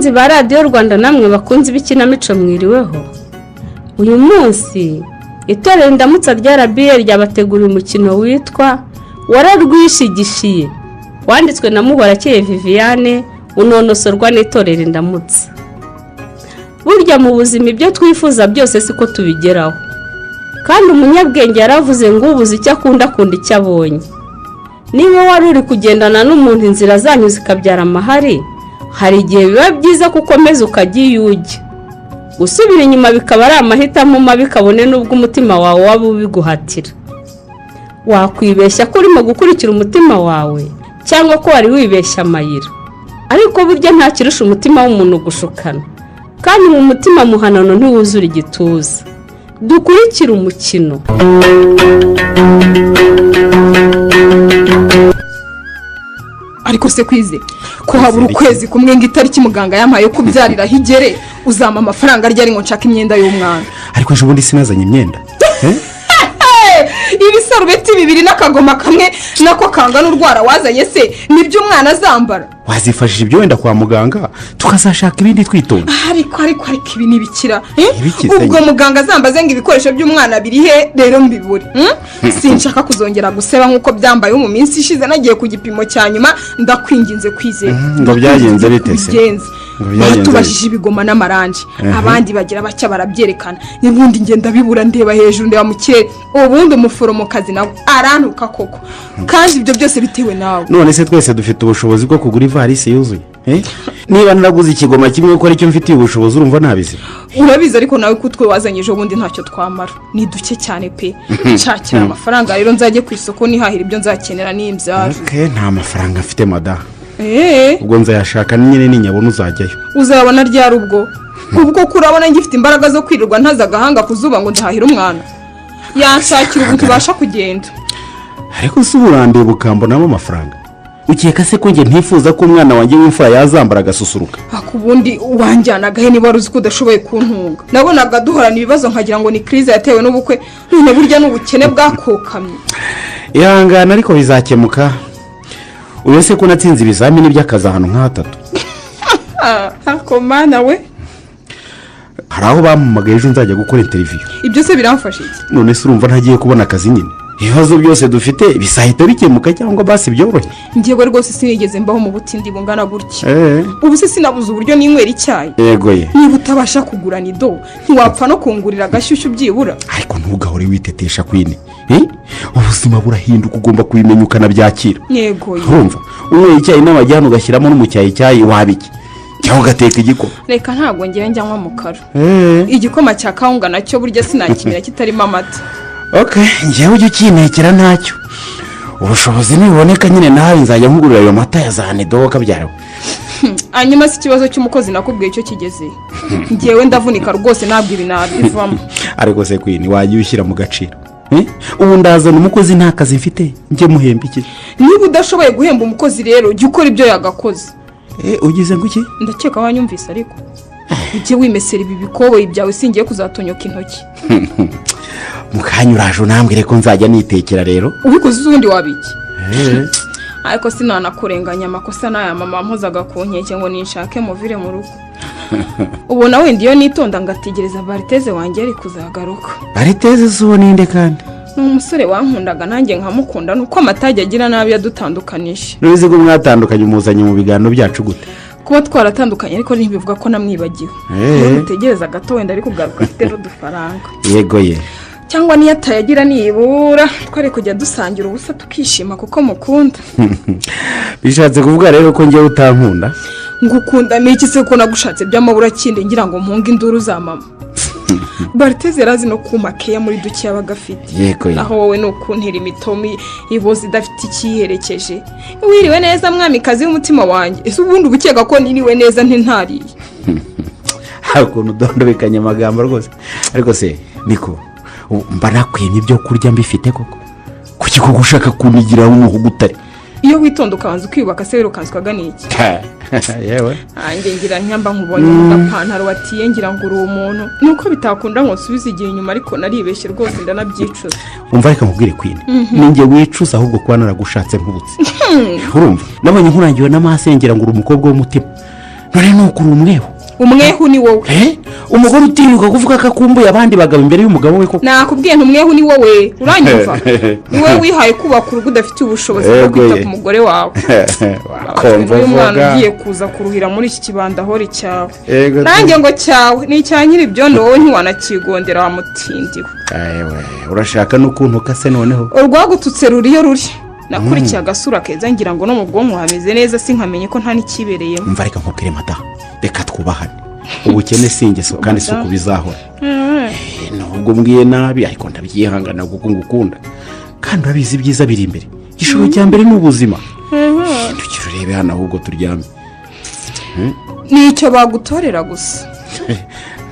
bakunzi ba Radio Rwanda namwe bakunzi b'ikinamico mwiriweho. Uyu munsi itorero Indamutsa rya RBA ryabateguriye umukino witwa Wararwishigishiye, wanditswe na Muhorakeye Viviane, unonosorwa n'itorero Indamutsa. Burya mu buzima ibyo twifuza byose siko tubigeraho, kandi umunyabwenge yaravuze ngo ubuze icyo akunda icyo abonye. Niba wari uri kugendana n'umuntu inzira zanyu zikabyara amahari, hari igihe biba byiza kukomeza ukagiye ujya. Gusubira inyuma bikaba ari amahitamo mabi kabone n'ubwo umutima wawe waba ubiguhatira. Wakwibeshya ko urimo gukurikira umutima wawe cyangwa ko wari wibeshya amayira. Ariko burya nta kirusha umutima w'umuntu gushukana, kandi mu mutima muhanano ntiwuzura igituza. Dukurikira umukino. Ariko se kwize ko habura ukwezi kumwe ngo itariki muganga yampaye kubyarira higere uzama amafaranga arya ari ngo nshaka imyenda y'umwana. Ariko ejo bundi sinazanye imyenda. Ibisarubeti bibiri n'akagoma kamwe nako kangana urwara wazanye se nibyo umwana azambara. Wazifashije ibyo wenda kwa muganga tukazashaka ibindi twitonda. Ariko ibi nibikira. Ubwo muganga azambaze ngo ibikoresho by'umwana biri he rero mbibure. Sinshaka kuzongera guseba nkuko byambaye mu minsi ishize nagiye ku gipimo cya nyuma ndakwinginze kwizera. Ngo byagenze bitese. Tubashije ibigoma n'amaranje abandi bagira bacya barabyerekana n'ubundi ngenda bibura ndeba hejuru ndeba mu kirere ubundi umuforomokazi nawe arantuka koko kandi ibyo byose bitewe nawe. None se twese dufite ubushobozi bwo kugura ivarisi yuzuye. Niba naraguze ikigoma kimwe ko aricyo mfitiye ubushobozi urumva nabizi. Urabizi ariko nawe kutwe wazanyeje ubundi ntacyo twamara ni duke cyane pe. Nshakira amafaranga rero nzajye ku isoko nihahira ibyo nzakenera n'imbyaro. Nta mafaranga mfite mada. Ubwo nzayashaka nyine ninyabona uzajyayo. Uzabona ryari ubwo kurabona ngifite imbaraga zo kwirirwa ntaza gahanga kuzuba ngo ndahahira umwana. Yanshakira ubu tubasha kugenda. Ariko se uburande bukambonamo amafaranga. Ukeka se ko nge ntifuza ko umwana wanjye w'imfura yazambara agasusuruka. Akubundi wanjyanaga he niba uzi ko udashoboye kuntunga. Nabonaga duhorana ibibazo nkagira ngo ni crise yatewe n'ubukwe none burya n'ubukene bwakokamye. Ihangana ariko bizakemuka. Uretse ko natsinze ibizamini by'akazi ahantu nk'atatu. Akomana we. Hari aho bampamagaye ejo nzajya gukora interview. Ibyo se biramfasha iki? None se urumva ntagiye kubona akazi nyine. Ibibazo byose dufite bisahita bikemuka cyangwa basi byoroshye. Ngiye rwose sinigeze mbaho mu butindi bungana gutya. Ubu se sinabuze uburyo ninywera icyayi. Yego ye. Niba utabasha kugura nido ntiwapfa no kungurira agashyushyu byibura. Ariko ntugahore witetesha kwine. Ubuzima burahinduka ugomba kubimenya ukanabyakira. Yego ye. Urumva unyweye icyayi n'amajyano ugashyiramo n'umucyayi wabiki cyangwa ugateka igikoma. Reka ntabwo ngiye njyanywa mu karo. Igikoma cya kawunga nacyo burya sinakimira kitarimo amata. Okay, ngiye ujye ukinekera ntacyo. Ubushobozi niboneka nyine nawe nzajya nkugurira ayo mata ya Zanido kabyarawe. Hanyuma si ikibazo cy'umukozi nakubwiye icyo kigeze. Ngiyewe ndavunika rwose nabwo ibinabivamo. Ariko se kwini wajye ushyira mu gaciro. Ubu ndazana umukozi nta kazi mfite njye muhemba iki? Niba udashoboye guhemba umukozi rero jya ukora ibyo yagakoze. Ugize ngo iki? Ndakeka wanyumvise ariko. Ujye wimesera ibi bikoboyi byawe singiye kuzatonyoka intoki. Mukanya uraje unambwire ko nzajya nitekera rero. Ubikoze uzundi wabiki? Ariko sinanakurenganya amakosa n'aya mama mpozaga ku nkeke ngo ninshake muvire mu rugo. Ubona wenda iyo nitonda ngatigereza Bariteze wanjye ari kuzagaruka. Bariteze zuwo ninde kandi? N'umusore wankundaga nanjye nkamukunda nuko amatage agira nabi yadutandukanije. Nuzi ko mwatandukanye umuzanye mu biganiro byacu gute? Kuba twaratandukanye ariko ntibivuga ko namwibagiwe. Mutegereza gato wenda ari kugaruka afite n'udufaranga. Yego ye. Cyangwa niyo atayagira nibura twari kujya dusangira ubusa tukishima kuko mukunda. Bishatse kuvuga rero ko ngiye utankunda? Ngukunda n'iki se ko nagushatse by'amabura kindi ngira ngo mpunga induru za mama. Bariteze razi no kumakeya muri duki yabagafite. Yego ye. Aho wowe no kuntera imitomi ibozi dafite ikiherekeje. Wiriwe neza mwamikazi w'umutima wanjye. Ese ubundi ubukeka ko niriwe neza ntintariye. Hako nudondobekanye amagambo rwose. Ariko se niko mba nakwemye ibyo kurya mbifite koko. Kuki ko gushaka kunigira umuhugutare? Iyo witonda ukanza ukiyubaka se wirukanswaga n'iki? Yewe. Ange ngira nyamba nkubonye mu gapantaro watiye ngira ngo uri umuntu. Nuko bitakunda ngo nsubize igihe inyuma ariko naribeshye rwose ndanabyicuza. Umva reka nkubwire kwine. Ninge wicuza ahubwo kuba naragushatse nkubutse. Urumva? Nabonye nkurangiwe n'amasengera ngo uri umukobwa w'umutima. none ni ukuri umwehu ni wowe umugore utinyuka kuvuga ko akumbuye abandi bagabo imbere y'umugabo we koko nakubwiye ntumwehu ni wowe uranyumva ni wowe wihaye kubaka urugo udafite ubushobozi bwo kwita ku mugore wawe uyu mwana ugiye kuza kuruhira muri iki kibanda hori cyawe nanjye ngo cyawe ni icya nyiri ibyondo wowe ntiwanakigondera wamutindiwe urashaka n'ukuntu ukase noneho urwagututse ruriyo ruri nakurikiye agasura keza ngira ngo no mu bwonko hameze neza sinkamenye ko nta n'ikibereyemo mva reka nkubwire mata reka twubahane ubukene si ingeso kandi si uko bizahora nubwo mbwiye nabi ariko ndabyihangana kuko ngukunda kandi urabizi ibyiza biri imbere igishoro cya mbere ni ubuzima hindukira urebe hano ahubwo turyame nicyo bagutorera gusa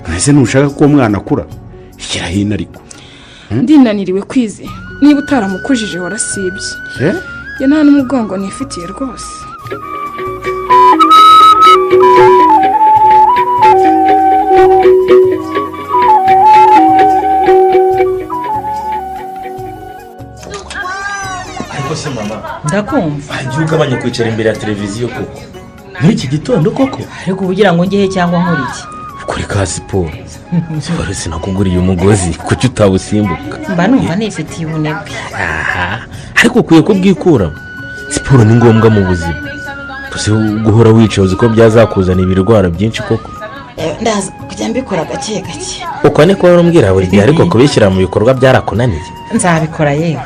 ntese ntushaka ko uwo mwana akura shyira hino ariko ndinaniriwe kwizera niba utaramukujije warasibye njye nta n'umugongo nifitiye rwose ariko se mama ndakumva igihe ugabanya kwicara imbere ya televiziyo koko nk'iki gitondo koko ariko ubugira ngo ngehe cyangwa nkore iki ukore ka siporo siporo sinakuguriye umugozi kuki utawusimbuka mba numva nifitiye ubunebwe ariko ukwiye kubwikuramo siporo ni ngombwa mu buzima gusa guhora wicaye uzi ko byazakuzana ibirwara byinshi koko ndaza kujya mbikora gake gake uko niko wari umbwira buri gihe ariko kubishyira mu bikorwa byarakunaniye nzabikora yewe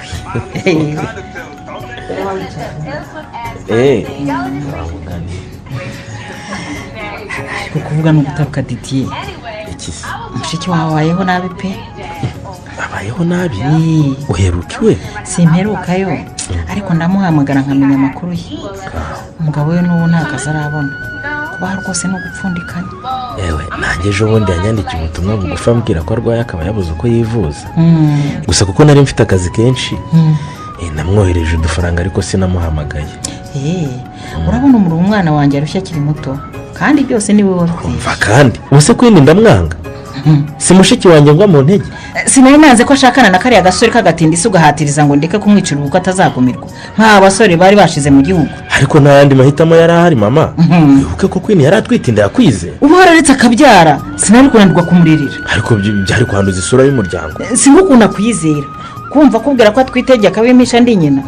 ariko kuvuga ni ugutabuka didiye ikisi mushiki wawe abayeho nabi pe abayeho nabi uheruka iwe simperukayo ariko ndamuhamagara nkamenya amakuru ye umugabo we n'ubu nta kazi arabona kubaho rwose ni ugupfundikanya yewe nanjye ejo bundi yanyandikiye ubutumwa bugufi ambwira ko arwaye akaba yabuze uko yivuza gusa kuko nari mfite akazi kenshi namwohereje udufaranga ariko sinamuhamagaye urabona umwana wanjye arushya akiri muto kandi byose ni wowe wabiteye kandi ubuse kwindi ndamwanga si mushiki wanjye ngwa mu ntege sinari nanze ko ashakana na kariya gasore k'agatinda isi ugahatiriza ngo ndeke kumwicira ubukwe atazagumirwa nk'aba basore bari bashize mu gihugu ariko nta yandi mahitamo yari ahari mama wibuke ko kwini yari atwite inda yakwize uba wararetse akabyara sinari kunanirwa kumuririra ariko byari kwanduza isura y'umuryango sinukunda kuyizera kumva kubwira ko atwitegeye akabimisha ndi nyina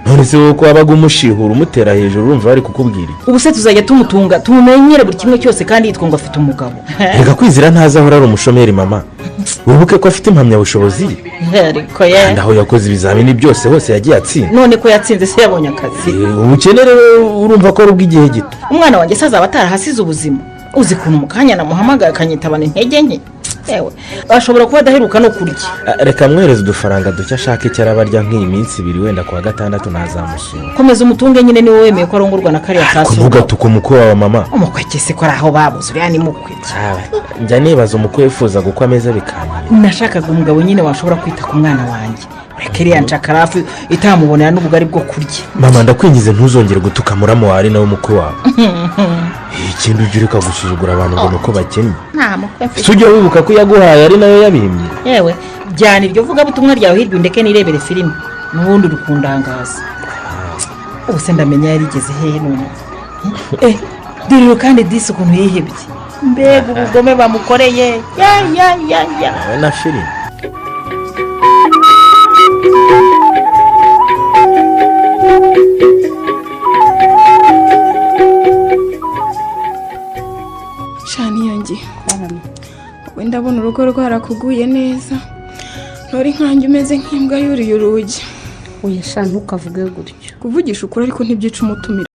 none se wowe ko wabaga umushihura umutera hejuru urumva bari kukubwira ubu se tuzajya tumutunga tumumenyere buri kimwe cyose kandi yitwa ngo afite umugabo reka kwizera ntazi ahora ari umushomeri mama wibuke ko afite impamyabushobozi ariko kandi aho yakoze ibizamini byose hose yagiye atsinda none ko yatsinze se yabonye akazi ubukene rero urumva ko ari ubw'igihe gito umwana wanjye se azaba atarahasize ubuzima uzi ukuntu mu kanya namuhamagaye akanyitabana intege nke yewe ashobora kuba adaheruka no kurya reka mwohereze udufaranga duke ashaka icyo araba arya nk'iyi minsi ibiri wenda kuwa gatandatu ntazamusura komeza umutunge nyine niwe wemeye ko arongorwa na kariya kaso kuvuga tuko umukwe wawe mama umukwe se ko ari aho babuze uriya ni mukwe njya nibaza umukwe wifuza uko ameze bikanyura nashakaga umugabo nyine washobora kwita ku mwana wanjye ureke iriya nshakarafu itamubonera n'ubugari bwo kurya mama ndakwingize ntuzongere gutuka muramu wawe nawe umukwe wawe ikindi ujya ureka gusuzugura abantu ngo nuko bakennye nta mukwe mfite si ujya wibuka ko yaguhaye ari nayo yabimye yewe jyana iryo vugabutumwa ryawe hirya undeke nirebere filime n'ubundi uri kundangaza ubu se ndamenya yarigeze hehe none dore kandi disi ukuntu yihebye mbega ubugome bamukoreye wowe na filime shani yanjye wowe ndabona urugo rwarakuguye neza ntore nkanjye umeze nk'imbwa yuriye urugi oya shani ntukavuge gutyo kuvugisha ukuri ariko ntibyica umutumire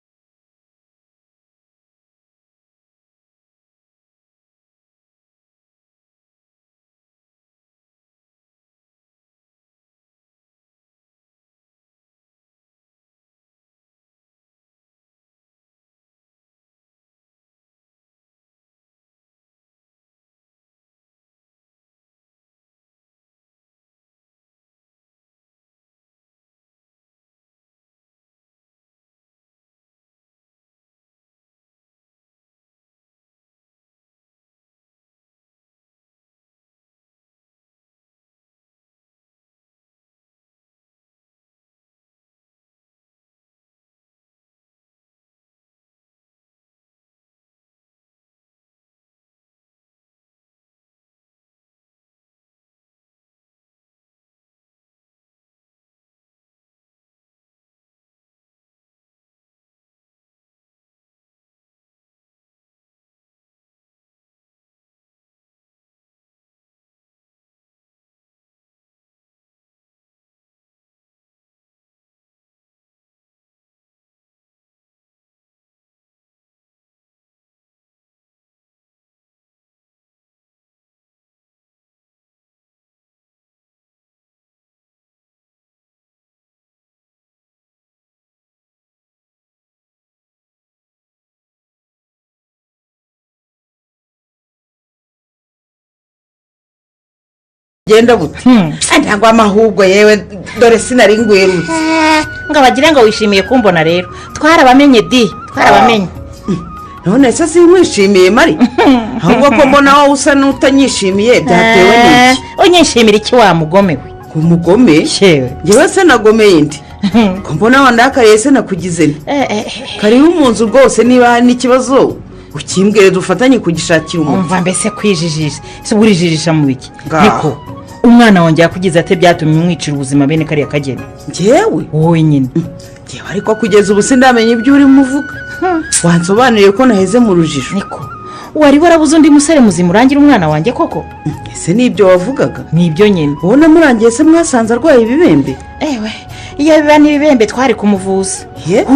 genda bute ntabwo amahubwo yewe dore sinari ngwerutse ngo bagire ngo wishimiye kumbona rero twarabamenye twarabamenye none se simwishimiye mari ahubwo ko mbona wowe usa n'utanyishimiye byatewe n'iki unyishimira iki wa mugome we umugome ngewe se nagomeye ndi ko mbona wandakariye se nakugize nti kariho mu nzu rwose niba hari n'ikibazo ukimbwire dufatanye kugishakira umuntu umva mbese kwijijisha se urijijisha mu biki niko umwana wanjye yakugize ate byatumye umwicira ubuzima bene kariya kageni ngewe wowe nyine ngewe ariko kugeza ubu sindamenye ibyo urimo uvuga wansobanuriye ko naheze mu rujijo niko wari warabuze undi musore muzima urangira umwana wanjye koko ese nibyo wavugaga nibyo nyine ubona murangiye se mwasanze arwaye ibibembe ewe iyo biba n'ibibembe twari kumuvuza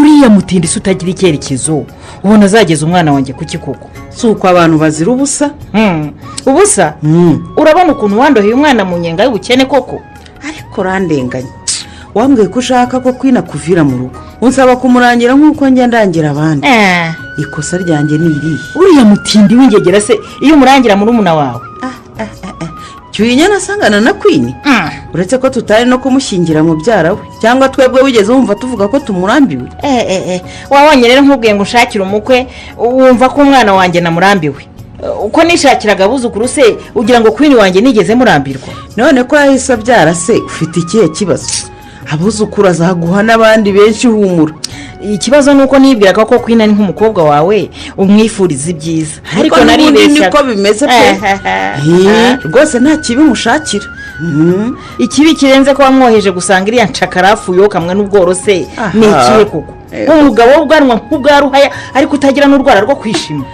uriya mutindisi utagira icyerekezo ubona azageza umwana wanjye kuki koko si uko abantu bazira ubusa ubusa urabona ukuntu wandoheye umwana mu nyenga y'ubukene koko ariko urandenganya wambwiye ko ushaka ko kwinakuvira mu rugo unsaba kumurangira nk'uko njya ndangira abandi ikosa ryanjye ni irihe uriya mutindi w'ingegera se iyo umurangira murumuna wawe cyuye nasangana na kwini uretse ko tutari no kumushyingira mubyara we cyangwa twebwe wigeze wumva tuvuga ko tumurambiwe wabonye rero nkubwiye ngo ushakire umukwe wumva ko umwana wanjye namurambiwe uko nishakiraga abuzukuru se ugira ngo kwini wanjye nigeze murambirwa none ko yahise abyara se ufite ikihe kibazo abuzukuru azaguha n'abandi benshi humura ikibazo ni uko nibwiraga ko kwina ni nk'umukobwa wawe umwifuriza ibyiza ariko n'ubundi niko bimeze pe rwose nta kibi mushakira ikibi kirenze ko wamwoheje gusanga iriya ncakarafu yokamwe n'ubworose ni ikihe koko umugabo w'ubwanwa nk'ubwa ruhaya ariko utagira n'urwara rwo kwishima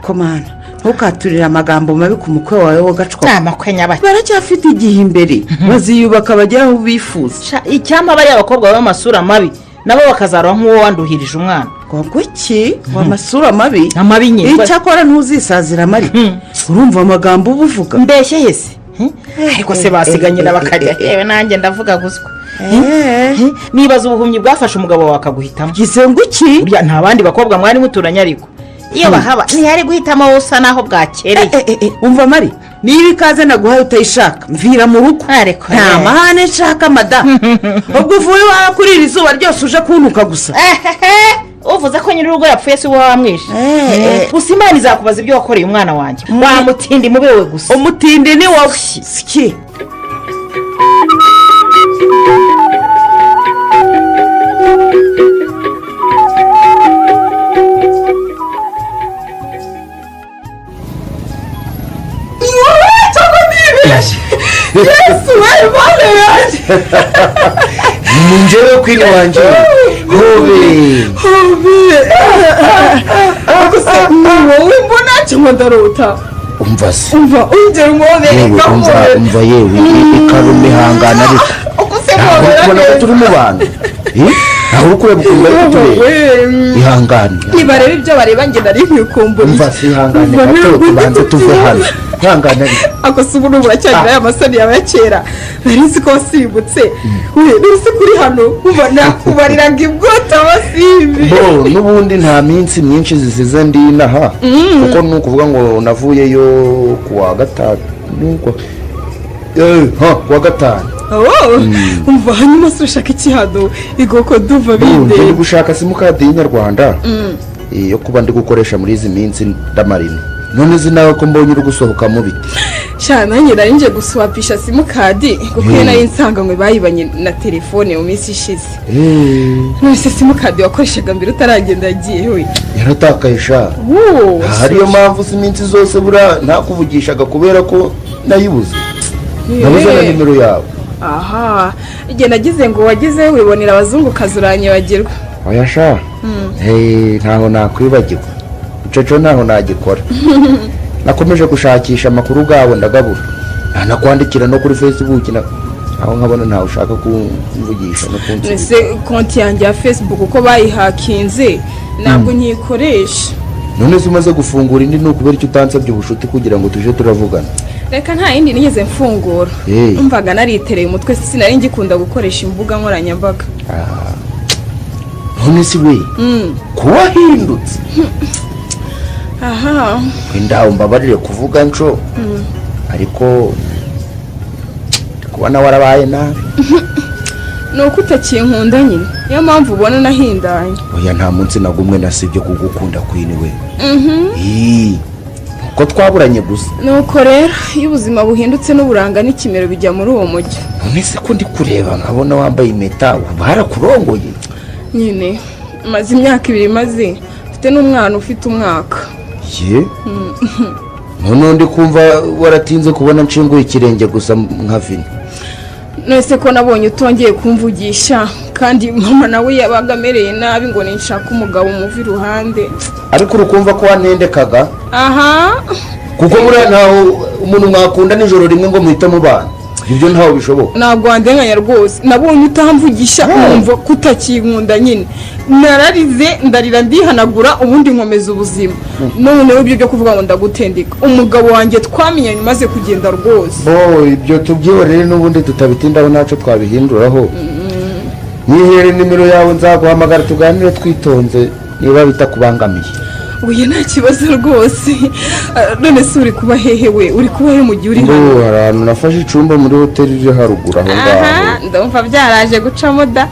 komana ntukaturire amagambo mabi ku mukwe wawe w'agacwa amakwe nyabaki baracyafite igihe imbere baziyubaka bagera aho bifuza icyampa bariya abakobwa b'amasura mabi nabo bakazarwa nk'uwo wanduhirije umwana ngo iki w'amasura mabi amabi nyine icyakora ntuzisazira mari urumva amagambo uba uvuga mbeshye yese ariko se basiganyira bakarira yewe nanjye ndavuga guswa nibaza ubuhumyi bwafashe umugabo wawe akaguhitamo gize ngo iki burya nta bandi bakobwa mwari muturanye ariko iyo bahaba ntihari guhitamo wowe usa naho bwakereye umva mari niba ikaze naguhaye utayishaka mvira mu rugo nta mahane nshaka madamu ubwo uvuye iwawe kuri iri zuba ryose uje kuntuka gusa uvuze ko nyir'urugo yapfuye si wowe wamwishe gusa imana izakubaza ibyo wakoreye umwana wanjye wamutindi mube we gusa umutindi ni wowe siki yesu we mwana yanjye ni njyewe kwini wanjye hobe gusa ni wowe mbona cyangwa ndarota umva se umva ungera umwobere umva yewe ikarume hangana ariko ntabwo kubona ko turi mu bantu ntabwo uri kureba ukuntu bari kutureba ihangane nibareba ibyo bareba njye nari nkikumbura umva se ihangane gato tubanze tuve hano ihangane ariko ako si ubu n'ubu uracyagira aya masoni yawe ya kera nari nzi ko wasimbutse nari nzi kuri hano umva nakubariraga ibwota wasimbi n'ubundi nta minsi myinshi zisize ndi inaha kuko ni ukuvuga ngo navuyeyo ku wa gatanu kuwa gatanu umva hanyuma se ushaka iki hano igoko duva binde ndi gushaka simukadi y'inyarwanda yo kuba ndi gukoresha muri izi minsi ndamarina none uzi nawe ko mbonye uri gusohoka mu biti cyane nanjye nari nje guswapisha simukadi kuko iyo nari nsanganywe bayibanye na telefone mu minsi ishize none se simukadi wakoreshaga mbere utaragenda yagiye we yaratakaye sha hariyo mpamvu si iminsi zose buriya ntakuvugishaga kubera ko nayibuze nabuze na nimero yawe aha igihe nagize ngo wagize wibonera abazungukazi uranyibagirwa oya sha ntaho nakwibagirwa icyo ntaho nagikora nakomeje gushakisha amakuru gabo ndagabura nanakwandikira no kuri facebook aho nkabona ntawe ushaka kumvugisha no kunsiga ese konti yanjye ya facebook uko bayihakinze ntabwo nyikoresha none se umaze gufungura indi ni ukubera icyo utansabye ubushuti kugira ngo tuje turavugana reka nta yindi nigeze mfungura umvaga naritereye umutwe sinari ngikunda gukoresha imbuga nkoranyambaga none se we kuba wahindutse aha wenda mbabarire kuvuga nco ariko kubona warabaye nabi. ni uko utakinkunda nyine niyo mpamvu ubona nahindanye. oya nta munsi nagumwe nasibye kugukunda kwini we. ko twaburanye gusa. nuko rero iyo ubuzima buhindutse n'uburanga n'ikimero bijya muri uwo mujyi. nonese ko ndi kureba nkabona wambaye impeta barakurongoye. nyine maze imyaka 2 maze mfite n'umwana ufite umwaka. ye none ndi kumva waratinze kubona nshinguye ikirenge gusa nka vino. nese ko nabonye utongeye kumvugisha kandi mama nawe yabaga amereye nabi ngo ninshaka umugabo umuvi iruhande. ariko urukumva ko wantendekaga. aha kuko buriya ntaho umuntu mwakunda nijoro rimwe ngo muhite mubana ibyo ntaho bishoboka. ntabwo wandenganya rwose nabonye utamvugisha numva ko utakinkunda nyine nararize ndarira ndihanagura ubundi nkomeza ubuzima. noneho ibyo byo kuvuga ngo ndagutendeka umugabo wanjye twamenyanye maze kugenda rwose. ibyo tubyihorere n'ubundi tutabitindaho ntacyo twabihinduraho. nihere nimero yawe nzaguhamagara tuganire twitonze niba bitakubangamiye. uyu nta kibazo rwose. none se uri kuba hehe we uri kuba he mu gihe uri hano? hari ahantu nafashe icumba muri hoteli iri haruguru aho ngaho. ndumva byaraje gucamo da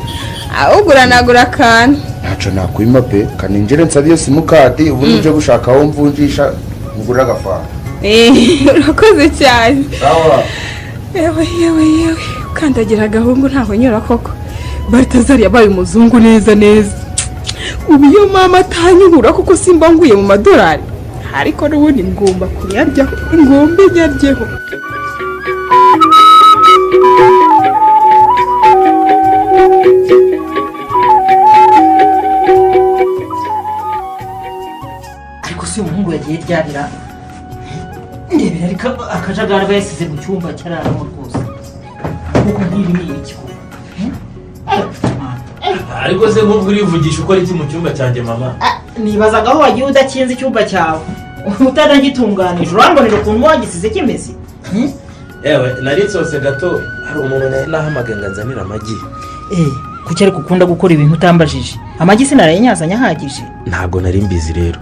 ahubwo uranagura akantu. ntacyo nakwima pe kaninjire nsabiyo simukadi ubu nibyo gushaka aho mvunjisha ngurira agafanta. urakoze cyane. sawa. yewe ukandagira agahungu ntaho nyura koko. Balthazar yabaye umuzungu neza neza. ubu iyo mama atanyura kuko simba nguye mu madolari ariko n'ubundi ngomba kuyaryaho ngombe nyaryeho. ariko si umuhungu yagiye ryarira ndebera ariko akajagari aba yasize mu cyumba cyararamo rwose kuko nk'ibi ni iki koko. ariko se nk'ubwo urivugisha ukora iki mu cyumba cyanjye mama? nibazaga aho wagiye udakinze icyumba cyawe utanagitunganije urambonera ukuntu wagisize kimeze. yewe nari nsose gato hari umuntu nahamagaye ngo anzanire amagi. kuki ariko ukunda gukora ibintu utambajije? amagi sinarayinyazanye ahagije. ntabwo nari mbizi rero.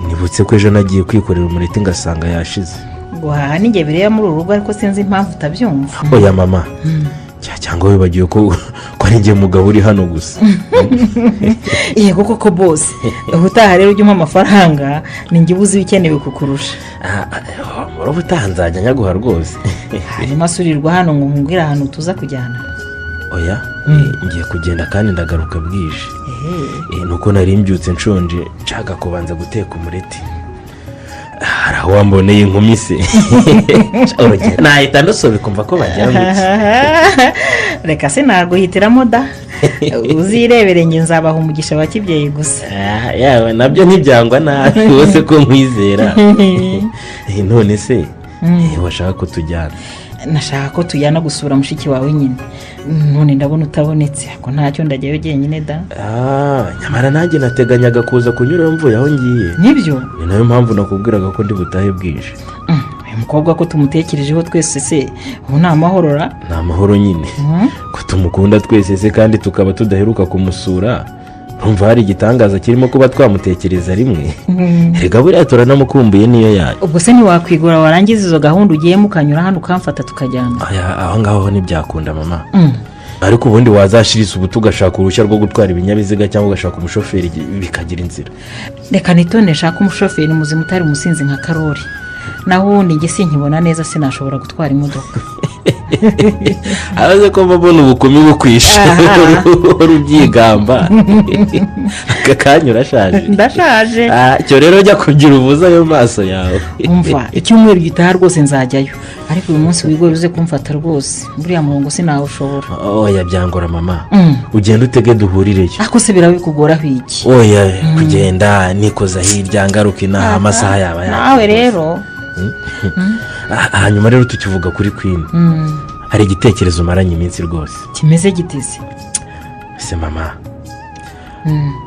nibutse ko ejo nagiye kwikorera umureti ngasanga yashize. guhaha n'inge bireya muri uru rugo ariko sinzi impamvu utabyumva. oya mama cyangwa wibagiwe ko ari njye mugabo uri hano gusa. yego koko bose ubutaha rero ujya umpa amafaranga ninjye ubuze ibikenewe kukurusha. muri ubutaha nzajya nyaguha rwose. hanyuma asurirwa hano ngo nkubwire ahantu tuza kujyana. oya ngiye kugenda kandi ndagaruka bwije. nuko nari mbyutse nshonje nshaka kubanza guteka umureti. hari aho wamboneye inkumi se nahita ndusobeka kumva ko bagera mu iki. reka se naguhitiramo da uzirebere nge nzabaha umugisha wa kibyeyi gusa. yawe nabyo ntibyangwa nabi wose ko nkwizera. none se washaka ko tujyana? nashaka ko tujyana gusura mushiki wawe nyine none ndabona utabonetse ko ntacyo ndajyayo jyenyine da. nyamara nanjye nateganyaga kuza kunyura mvuye aho ngiye. nibyo ni nayo mpamvu nakubwiraga ko ndi butahe bwije. uyu mukobwa ko tumutekerejeho twese se ubu ni amahoro ra? ni amahoro nyine ko tumukunda twese se kandi tukaba tudaheruka kumusura. urumva hari igitangaza kirimo kuba twamutekereza rimwe. rega buriya turanamukumbuye niyo yayo. ubwo se ntiwakwigura warangiza izo gahunda ugiyemo ukanyura hano ukamfata tukajyana? aho ngaho ntibyakunda mama. ariko ubundi wazashirisa ubu tugashaka uruhushya rwo gutwara ibinyabiziga cyangwa ugashaka umushoferi bikagira inzira. reka nitone shaka umushoferi muzima utari umusinzi nka Karori. naho ubundi njye sinkibona neza sinashobora gutwara imodoka. abaze ko mbabona ubukumi bukwishe urubyigamba aka kanya urashaje. ndashaje. cyo rero jya kugira ubuza ayo maso yawe. umva icyumweru gitaha rwose nzajyayo ariko uyu munsi wigoye uze kumfata rwose buriya murongo sinawushobora. oya byangora mama ugenda utege duhurireyo. ariko se birabikugoraho iki? oya kugenda nikoza hirya ngaruka inaha amasaha yaba nawe rero. hanyuma rero tukivuga kuri Queen hari igitekerezo umaranye iminsi rwose. kimeze giteze se mama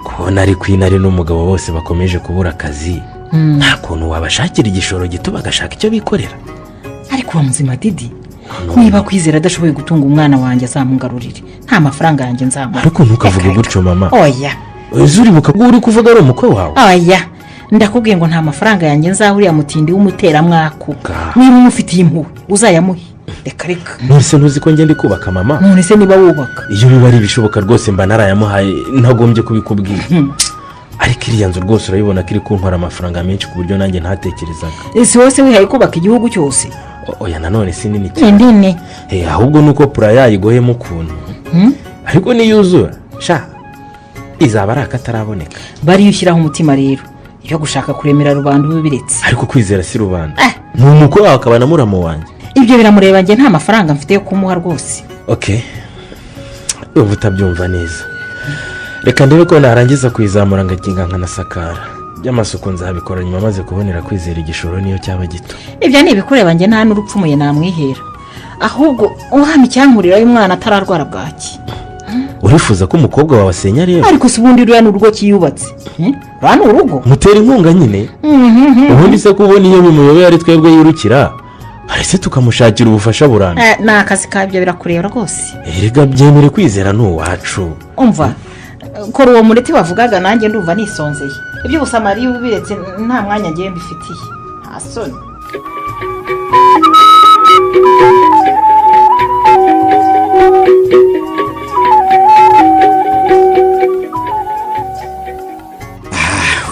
kubona ari Queen ari n'umugabo bose bakomeje kubura akazi nta kuntu wabashakira igishoro gito bagashaka icyo bikorera? ariko wa muzima Didi niba kwizera adashoboye gutunga umwana wanjye azamungarurire nta mafaranga yanjye nzamuha. ariko ntukavuge gutyo mama. oya uribuka ko uri kuvuga ari umukwe wawe? oya ndakubwiye ngo nta mafaranga yanjye nzahuriya mutindi w'umuteramwaku niba umufitiye impuhwe uzayamuhe reka reka mwese ntuzi ko ngenda kubaka mama none se niba wubaka iyo biba ari ibishoboka rwose mba narayamuhaye ntagombye kubikubwira ariko iriya nzu rwose urabibona ko iri kuntwara amafaranga menshi ku buryo nanjye ntatekerezaga ese wose wihaye kubaka igihugu cyose oya nanone si nini cyane ahubwo nuko pura yayigoyemo ukuntu ariko niyuzura sha izaba ari akataraboneka bariyo ushyiraho umutima rero iyo gushaka kuremera rubanda uba ubiretse ariko kwizera si rubanda ni umukwe wawe akaba na muramu wanjye ibyo biramureba njye nta mafaranga mfite yo kumuha rwose ubu utabyumva neza reka ndebe ko narangiza kuyizamura ngakinga nkanasakara by'amasuku nzabikora nyuma maze kubonera kwizera igishoro niyo cyaba gito ibyo ni ibikureba njye nta n'urupfumuye namwihera ahubwo uhama icyankurira y'umwana atararwara bwaki urifuza ko umukobwa wawe asenya rero ariko si ubundi ruriya ni urugo kiyubatse ruriya ni urugo mutera inkunga nyine ubundi se kubona iyo bimuyobeye ari twebwe yirukira arese tukamushakira ubufasha burambye ni akazi kabyo birakureba rwose erega byemere kwizera ni uwacu umva kora uwo mureti bavugaga nanjye ndumva nisonzeye ibyo ubusamari iyo ubiretse nta mwanya ngiye mbifitiye nta soni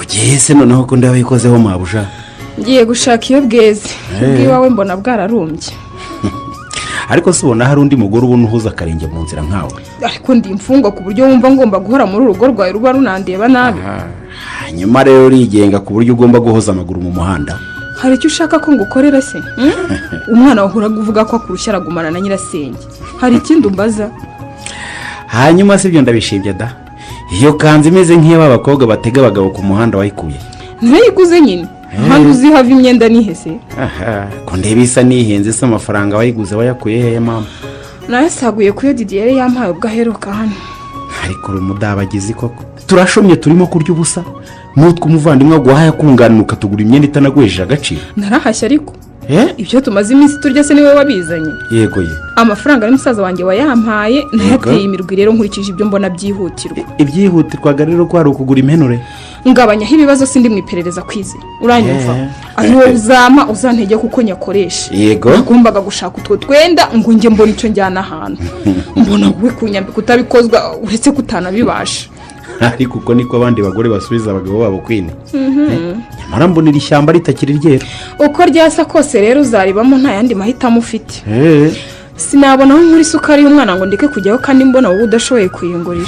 ugiye se noneho ko ndabikozeho mabuja ngiye gushaka iyo bweze ubwiwawe mbona bwararumbye ariko si ubona hari undi mugore ubona uhuza akarenge mu nzira nkawe ariko ndi imfungwa ku buryo wumva ngomba guhora muri urugo rwawe ruba runandeba nabi hanyuma rero urigenga ku buryo ugomba guhoza amaguru mu muhanda hari icyo ushaka ko ngukorera se umwana wahoraga uvuga ko akurushya aragumana na nyirasenge hari ikindi umbaza hanyuma si ibyo ndabishimye da iyo kanzu imeze nk'iy'abakobwa batega abagabo ku muhanda wayikuye ntayiguze nyine ahandi uzihava imyenda nihese ko ndeba isa n'ihenze se amafaranga wayiguze wayakuye hehe mama nayasaguye kuyo didiyere yampaye ubwo aheruka hano ariko uri umudabagizi koko turashomye turimo kurya ubusa n'utwo umuvandimwe aguhaye akunganira ukatugura imyenda itanaguhejeje agaciro narahashye ariko ibyo tumaze iminsi turya se niwe wabizanye yego ye amafaranga n'umusaza wanjye wayampaye nayateye imirwi rero nkurikije ibyo mbona byihutirwa ibyihutirwaga rero ko hari ukugura impenure ngabanyaho ibibazo sindi mu iperereza kwize uranyumva ari wowe uzama uzantege kuko nyakoresha yego nagombaga gushaka utwo twenda ngo njye mbona icyo njyana ahantu mbona wowe kunyambika utabikozwa uretse kutanabibasha ariko uko niko abandi bagore basubiza abagabo babo kwine nyamara mbonera ishyamba ritakiri ryera uko ryasa kose rero uzaribamo nta yandi mahitamo ufite sinabonaho nk'uri isukari y'umwana ngo ndeke kujyaho kandi mbona wowe udashoboye kuyingurira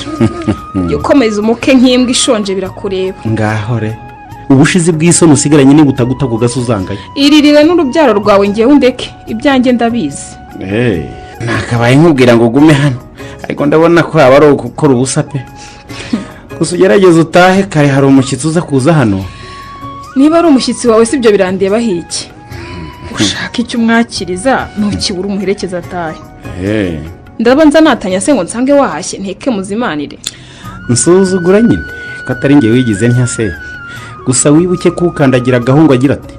jya ukomeza umuke nk'imbwa ishonje birakureba ngaho re ubushizi bw'isoni usigaranye niba utaguta ku gasi uzangaye iririre n'urubyaro rwawe ngewe undeke ibyanjye ndabizi nakabaye nkubwira ngo ugume hano ariko ndabona ko haba ari ugukora ubusa pe gusa ugerageze utahe kare hari umushyitsi uza kuza hano niba ari umushyitsi wawe si ibyo birandeba hiki ushaka icyo umwakiriza ntukibure umuherekeza atahe ndabanza natanya se ngo nsange wahashye nteke muzimanire nsuzugura nyine ko atari ngewe wigize ntya gusa wibuke ko ukandagira agahungu agira ati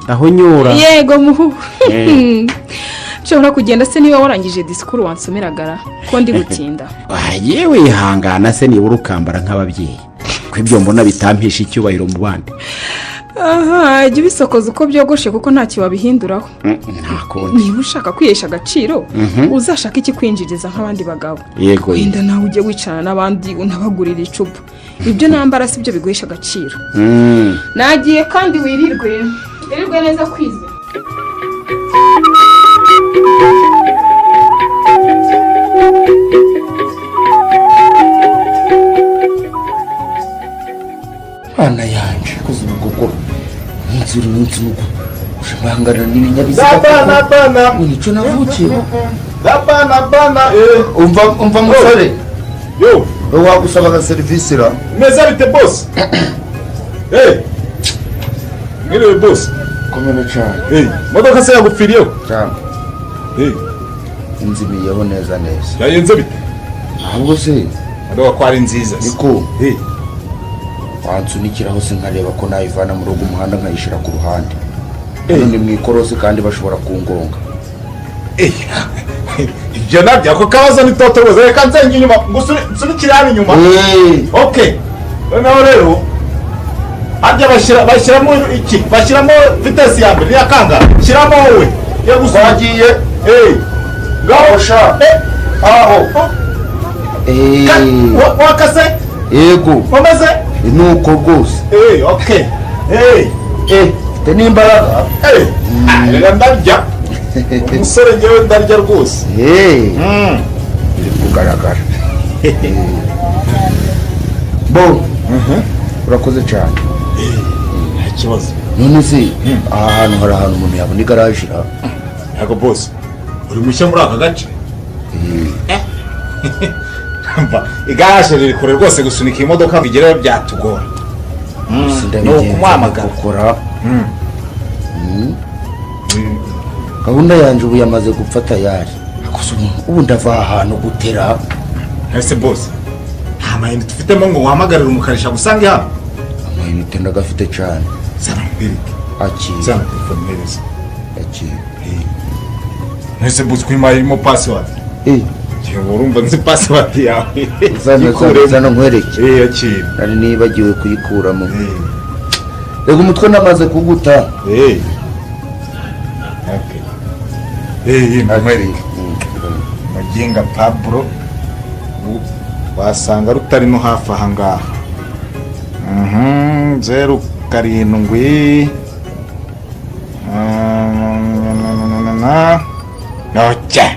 aho nyura yego muhu nshobora kugenda se niba warangije disikuru wansomeragara ko ndi gutinda yewe wihangana se nibura ukambara nk'ababyeyi ko ibyo mbona bitampisha icyubahiro mu bandi jya ubisokoza uko byogoshe kuko ntacyo wabihinduraho niba ushaka kwihesha agaciro uzashaka ikikwinjiriza nk'abandi bagabo yego wenda nawe ujye wicarana n'abandi unabagurira icupa ibyo nambara si byo biguhesha agaciro nagiye kandi wirirwe neza kwize mwana yanjye koze ubugogoro umunsi n'uko ushobangana n'ibinyabiziga napana nicyo navukiye napana umva musore yo wagusabaga serivisi ra meze bite boss mwiriwe boss komene cyane modoka se yagupfiriyeho cyane inzimiyeho neza yayenze bite ahubwo se adoga ko ari nziza niko wansunikiraho se nkareba ko nayivana muri uwo muhanda nkayishyira ku ruhande ni mu ikorosi kandi bashobora kungonga ibyo nabyo ako kabazo ni toto rwose reka nzenge inyuma ngo usunikire hano inyuma ok noneho rero harya bashyiramo iki bashyiramo vitesi ya mbere niya kangahe shyiramo wowe twagiye ngaho sha aho wakase yego wamaze nuko rwose okay mfite n'imbaraga reka ndarya umusore ngewe ndarya rwose biri kugaragara bo urakoze cyane nta kibazo none se aha hantu hari ahantu umuntu yabona igaraje ra yego bose uri mushya muri aka gace igaraje riri kure rwose gusunika imodoka ngo igereho byatugora ni ukumuhamagara gukora gahunda yanjye ubu yamaze gupfa tayari ubu ndava ahantu gutera ese bose nta mayinite ufitemo ngo uhamagarire umukarisha gusange hano amayinite ndagafite cyane zana mbirike akira zana telefone mpereza akira ese bose kuri mayi irimo pasiwadi urumva nzi pasiwadi yawe zana nkwereke akira nari nibagiwe kuyikuramo reka umutwe namaze kuguta nkwereke maginga paburo wasanga rutari no hafi aha ngaha 07 noke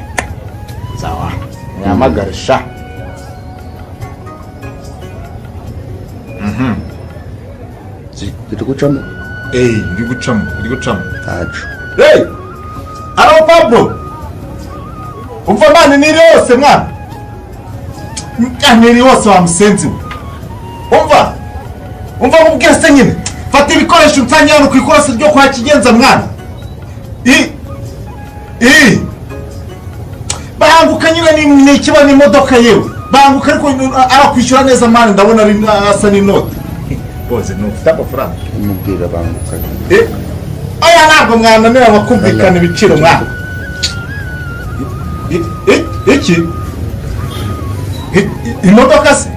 sawa nyamagare sha ziri gucamo iri gucamo ntacu alo pablo umva mani niri yose mwana niri yose wamusenzi umva mubwira se nyine fata ibikoresho nsange hano ku ikorosi ryo kwa kigenza mwana banguka nyine ni ikiba n'imodoka yewe banguka ariko arakwishyura neza mani ndabona ari asa n'inoti boze ntufite amafaranga umubwira banguka oya ntabwo mwananira bakumvikana ibiciro mwana iki imodoka se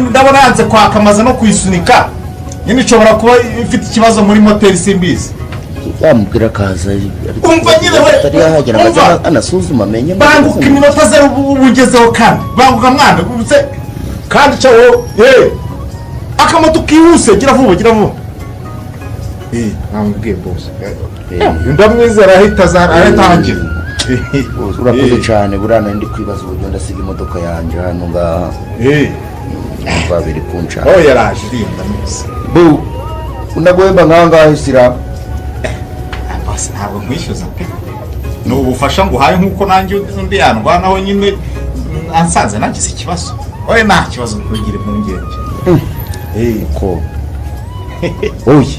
ndabona yanze kwaka amaze no kuyisunika nyine ishobora kuba ifite ikibazo muri moteri simbizi yamubwira akaza umva nyine atari yahagera ngo anasuzuma amenye banguka iminota zero ubugezeho kandi banguka mwana kandi cawo akamoto kihuse gira vuba namubwiye bose ndamwizera ahita atangira urakoze cyane burana ndi kwibaza uburyo ndasiga imodoka yanjye hano ngaha babiri kunshaka yaraje irinda neza unaguhemba nk'aha ngaha isira bose ntabwo nkwishyuza pe ni ubufasha ngo uhaye nk'uko nanjye undi yandwanaho nyine ansanze nagize ikibazo nta kibazo ntugire impungenge ko oye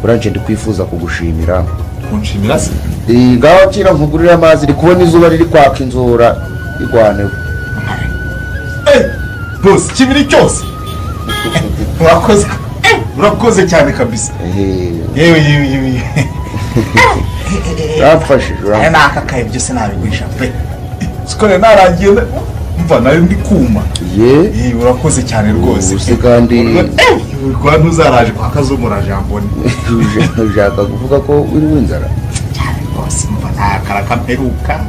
uranje ndi kwifuza kugushimira kunshimira se ngaho kira nkugurira amazi iri kubona izuba riri kwaka inzora igwaneho bose kibiri cyose urakoze cyane kabisa yewe urafashije nakakaye byose nabigurisha pe sikore narangiye mva nari ndi kuma urakoze cyane rwose uzi kandi kwa ntuzaraje kwa kazumura jambone ushaka kuvuga ko uri w'inzara cyane rwose mva ntakara kamperuka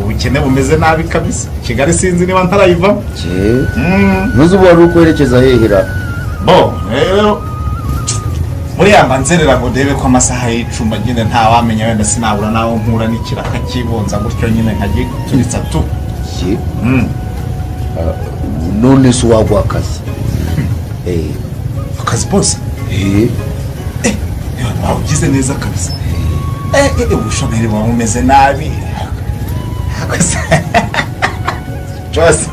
ubukene bumeze nabi kabisa Kigali sinzi niba ntarayivamo ntuzi ubu wari ukwerekeza hehera rero muri yamba nzerera ngo ndebe ko amasaha y'icuma nyine ntawamenya wenda sinabura naho mpura n'ikiraka kibonza gutyo nyine nkagitunitsa tu none se wagwa akazi akazi bose wawugize neza kabisa ubushomeri buba bumeze nabi cyose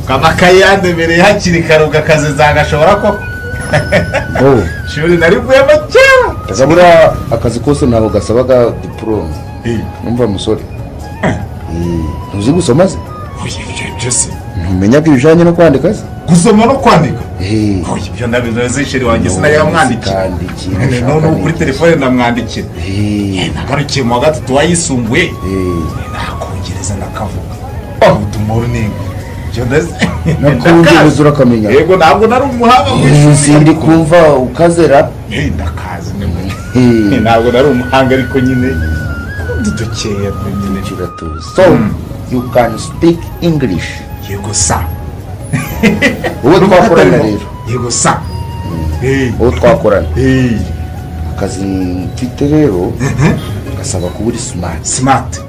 kamakayi yandemereye hakiri kare ugakazi zagashobora ko shuri nari bwema cyane azabura akazi kose ntabwo gasabaga diplome numva musore ntuzi gusoma se ntumenyaga ibijyanye no kwandika se gusoma no kwandika ibyo nabizoze sheri wanjye sinayamwandikira none ubu kuri telefone ndamwandikira nagarukiye mu wa gatatu wayisumbuye nakongereza nakavuga good morning nakongereza urakamenya yego ntabwo nari umuhanga sindi kumva ukazera ndakazi ntabwo nari umuhanga ariko nyine dukeya nyine so you can speak English. Yego sa. Uwo twakorana rero. Yego sa. Uwo twakorana. Akazi mfite rero gasaba kuba uri smart.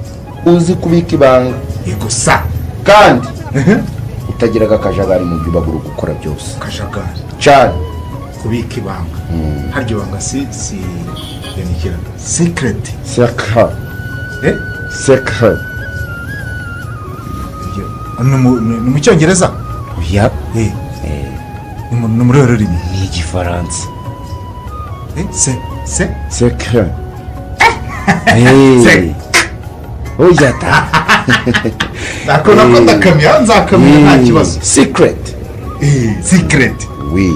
Uzi kubika ibanga. Yego sa. Kandi utagira akajagari mu byo bagura gukora byose. Akajagari. Cyane. Kubika ibanga. Haryo banga si yanikira. Secret. Secret. Ni mu cyongereza? Ya. Ni muri rurimi. Ni igifaransa. Secret. Oya ta. Nakona ko ndakamya nzakamya nta kibazo. Secret. Secret. Oui.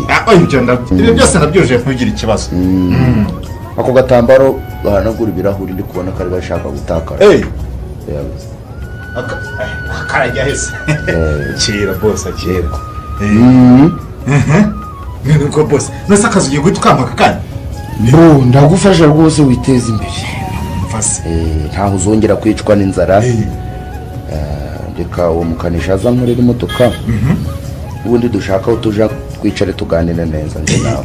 Ibyo byose nabyuje kugira ikibazo. Ako gatambaro bahanagura ibirahuri ndi kubona kari bashaka gutakara. Akarajya hese. Kira boss akira. Nuko boss nasa kazuye guhita ukampaka kandi. Bro ndagufasha rwose witeza imbere. Mfase. Ntaho uzongera kwicwa n'inzara. Ndeka uwo mukanisha aza nkorera imodoka. Ubundi dushaka aho tuja twicare tuganire neza nje nawe.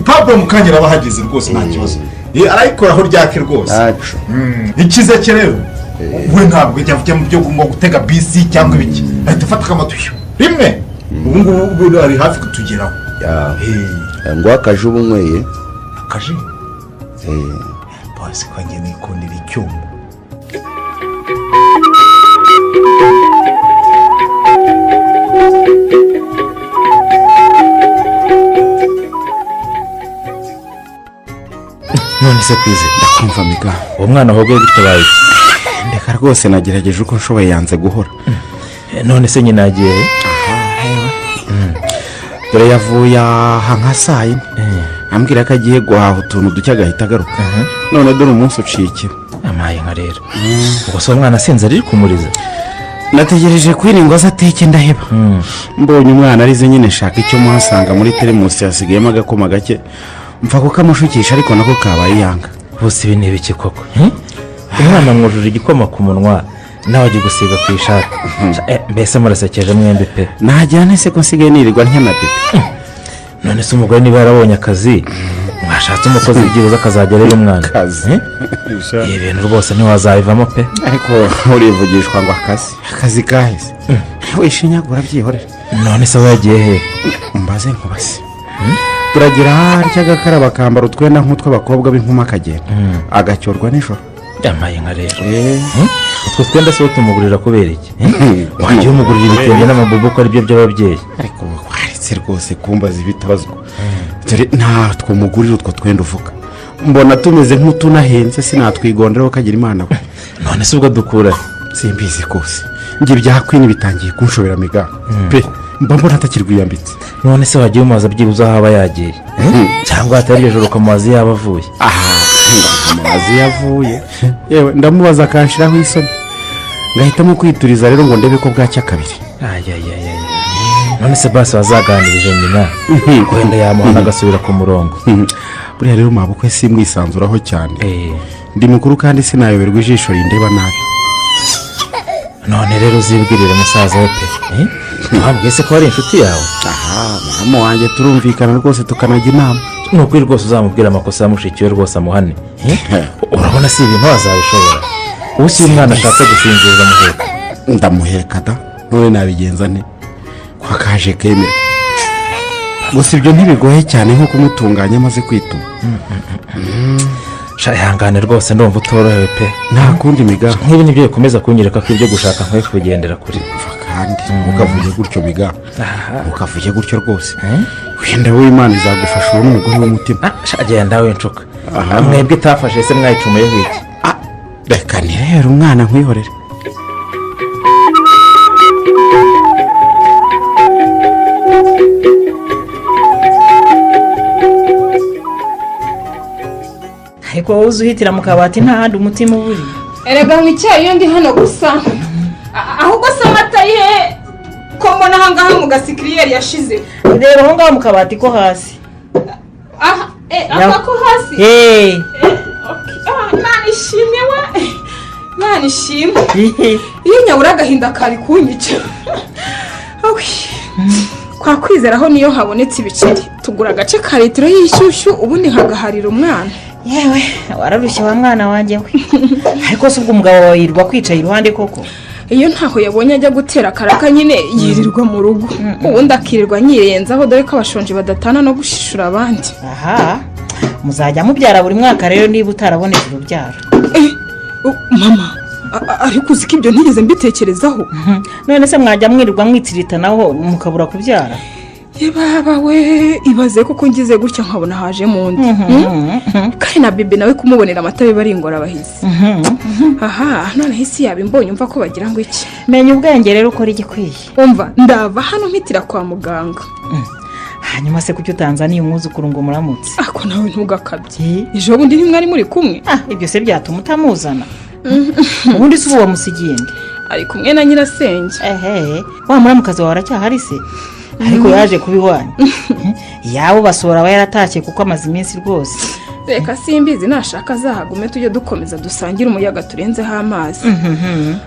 Pablo mukanyira bahageze rwose nta kibazo. Arayikoraho ryake rwose. Naco. Ikize rero. We ntabwo ujya mu byo gutega bisi cyangwa ibiki. Ahita ufata akamatuyo. Rimwe. Ubu ngubu ari hafi kutugeraho. Ngo akaje ubunyweye. Akaje? Boss kwanjye nikundira icyuma. none se kwize ndakumva miga uwo mwana wagoye gutabaye ndeka rwose nagerageje uko nshoboye yanze guhora none se nyina agiye dore yavuye aha nka saa yine ambwira ko agiye guhaha utuntu duke agahita agaruka none dore umunsi uciye ikiba amaye nka rero ubwo se umwana asinze ari kumuriza nategereje kwiringo aza ateke ndaheba mbonye umwana arize nyine shaka icyo muhasanga muri teremusi hasigayemo agakoma gake mfa kukamushukisha ariko nako kabaye yanga bose ibi ni ibiki koko umwana mwujuje igikoma ku munwa nawe agiye gusiga ku ishati mbese murasekeje mwembi pe nagira nese ko nsigaye nirirwa nkena pepe none se umugore niba yarabonye akazi mwashatse umukozi byibuze akazajya areba umwana ibi bintu rwose ntiwazabivamo pe ariko urivugishwa ngo akazi kahise wishinyagura byihorera none se we yagiye he mbaze nkubase turagira harya agakaraba akambara utwenda nk'utw'abakobwa b'inkumi akagenda agacyorwa nijoro yamaye nka rero utwo twenda se tumugurira kubera iki wagiye umugurira ibitenge n'amabubu ko aribyo by'ababyeyi ariko waretse rwose kumbaza ibitabazwa dore ntatwo mugurira utwo twenda uvuga mbona tumeze nk'utunahenze sinatwigonderaho kagira imana we none se ubwo dukura simbizi rwose njye byakwini bitangiye kunshobera miga pe mba mbona atakirwiyambitse none se wagiye umubaza byibuze aho aba yagiye cyangwa hatari iryo joro ukamubaza iyo aba avuye amazi yavuye yewe ndamubaza akanshiraho isoni ngahitamo kwituriza rero ngo ndebe ko bwacya kabiri none se basi wazaganirije nyina wenda yamuhana agasubira ku murongo buriya rero mabukwe simwisanzuraho cyane ndi mukuru kandi sinayoberwa ijisho rindeba nabi none rero uzibwirire musaza we pe ntabwo ese ko ari inshuti yawe mama wanjye turumvikana rwose tukanajya inama ni ukuri rwose uzamubwira amakosa yamushikiwe rwose amuhane urabona si ibintu wazabishobora ubu si umwana ashatse gusinziriza muheka ndamuheka da none nabigenza nte kwa kaje kemera gusa ibyo ntibigoye cyane nko kumutunganya amaze kwituma ihangane rwose ndumva utorohewe pe nta kundi miga nk'ibi nibyo bikomeza kunyereka ko ibyo gushaka nkwiye kubigendera kuri kandi ukavuye gutyo miga ukavuye gutyo rwose wenda w'imana izagufasha uwo n'umugore w'umutima agenda w'incuka mwebwe itafashe se mwayicumuye nk'iki reka ni rero umwana nkwihorere ariko wowe uzi uhitira mu kabati nta handi umutima uba uri erega nk'icyayi iyo ndi hano gusa ahubwo se amata ye ko mbona aha ngaha mu gasikiriyeri yashize reba aho ngaho mu kabati ko hasi ava ko hasi imana ishimwe we imana ishimwe iyo nyabura agahinda kari kunyica kwa kwizeraho niyo habonetse ibiceri tugura agace ka litiro y'ishyushyu ubundi nkagaharira umwana yewe wararushye wa mwana wanjye we ariko si ubwo umugabo wawe yirirwa kwicaye iruhande koko iyo ntaho yabonye ajya gutera akaraka nyine yirirwa mu rugo ubundi akirirwa nyirenzaho dore ko abashonje badatana no gushishura abandi aha muzajya mubyara buri mwaka rero niba utarabonetse urubyaro mama ariko uzi ko ibyo ntigeze mbitekerezaho none se mwajya mwirirwa mwitiritanaho mukabura kubyara baba we ibaze kuko ngize gutya nkabona hajemo undi kandi na bebe nawe kumubonera amata biba ari ingorabahizi aha noneho isi yaba imbonye umva ko bagira ngo iki menya ubwenge rero ukora igikwiye umva ndava hano mpitira kwa muganga hanyuma se kuki utanzaniye umwuzukuru ngo muramutse ako nawe ntugakabye ejo bundi ntimwari muri kumwe ibyo se byatuma utamuzana ubundi si ubu wamusigiye nde ari kumwe na nyirasenge wa muramukazi wawe aracyahari se ariko yaje kubihwanya yabo basora aba yaratashye kuko amaze iminsi rwose reka simbizi nashaka azahagume tujye dukomeza dusangire umuyaga turenzeho amazi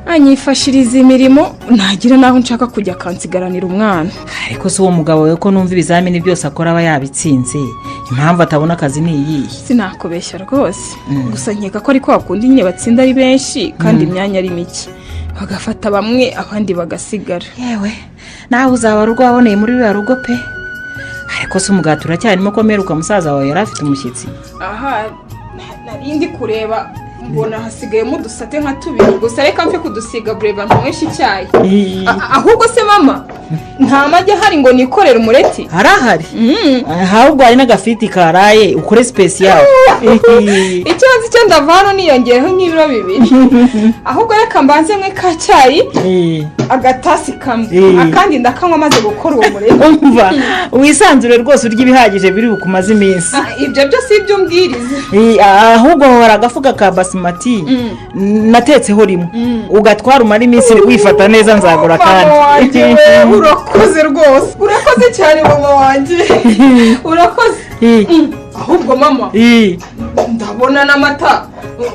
anyifashiriza imirimo ntagira n'aho nshaka kujya akansigaranira umwana ariko si uwo mugabo we ko numva ibizamini byose akora aba yabitsinze impamvu atabona akazi ni iyihe sinakubeshya rwose gusa nkeka ko ariko bakunda nyine batsinda ari benshi kandi imyanya ari mike bagafata bamwe abandi bagasigara yewe nawe uzaba rugo waboneye muri ruriya rugo pe ariko si umugati uracyarimo komeruka musaza wawe yari afite umushyitsi aha narindi kureba mbona hasigayemo udusate nka tubiri gusa reka mfe kudusiga bureba ntunyweshe icyayi ahubwo se mama nta magi ahari ngo nikorere umureti harahari ahubwo hari n'agafiti karaye ukore sipesiyare ikibazo icyo ndava hano niyongereho nk'ibiro bibiri ahubwo reka mbanze mwe ka cyayi agatasi kamwe akandi ndakanywa amaze gukora uwo mureti umva wisanzure rwose urya ibihagije biri bukumaze iminsi ibyo byose ibyo umbwiriza ahubwo hari agafuka ka basimati natetseho rimwe ugatwara umara iminsi wifata neza nzagura kandi urakoze rwose urakoze cyane mama wanjye urakoze ahubwo mama ndabona n'amata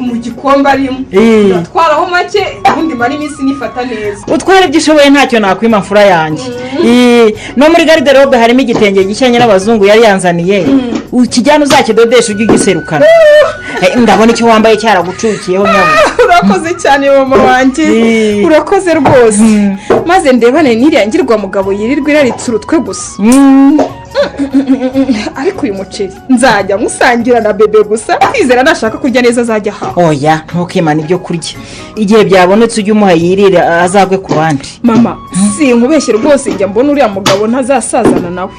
mu gikombe arimo ndatwaraho make ubundi mara iminsi nifata neza utwara ibyo ushoboye ntacyo nakwima mfura yanjye no muri gariderobe harimo igitenge gishya nyirabazungu yari yanzaniye ukijyana uzakidodesha ujye ugiserukana ndabona icyo wambaye cyaragucukiyeho nyabwo urakoze cyane mama wanjye urakoze rwose maze ndebane n'iriya ngirwa mugabo yirirwa iraritse urutwe gusa ariko uyu muceri nzajya musangira na bebe gusa kwizera nashaka kurya neza azajya ahawe oya ntukimane ibyo kurya igihe byabonetse ujye umuha yirire azagwe ku bandi mama sinkubeshye rwose njya mbona uriya mugabo ntazasazana nawe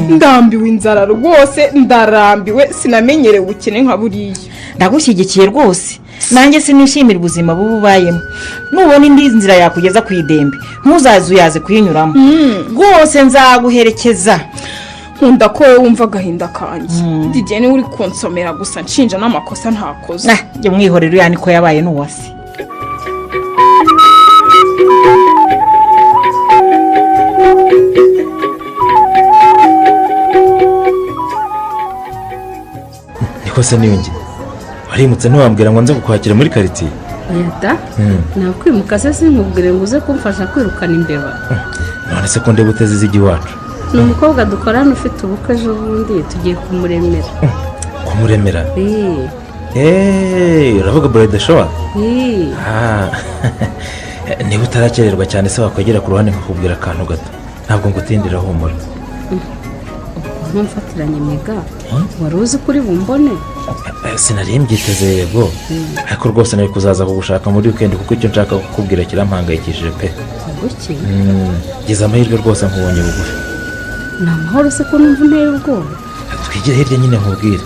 ndambiwe inzara rwose ndarambiwe sinamenyerewe ubukene nka buriya ndagushyigikiye rwose nanjye sinishimira ubuzima buba ubayemo nubona indi nzira yakugeza ku idembe ntuzazuyaze kuyinyuramo rwose nzaguherekeza nkunda ko wowe wumva agahinda kanjye didiye niwe uri kunsomera gusa nshinja n'amakosa ntakoze jya mwihorera uriya niko yabaye n'uwase niko se niyongere warimutse ntiwambwira ngo nze kukwakira muri karitsiye yada nakwimuka se sinkubwire ngo uze kumfasha kwirukana imbeba none se ko ndeba uteze izijya iwacu ni umukobwa dukorana ufite ubukwe ejo bundi tugiye kumuremera kumuremera uravuga burayidi showa niba utarakererwa cyane se wakwegera ku ruhande nkakubwira akantu gato ntabwo ngutindira humura ntumfatiranye mega wari uzi kuri bumbone sinari mbyiteze yego ariko rwose nari kuzaza kugushaka muri wikendi kuko icyo nshaka kukubwira kirampangayikishije pe guki ngeze amahirwe rwose nkubonye bugufi ni amahoro se ko numva unteye ubwoba twigire hirya nyine nkubwire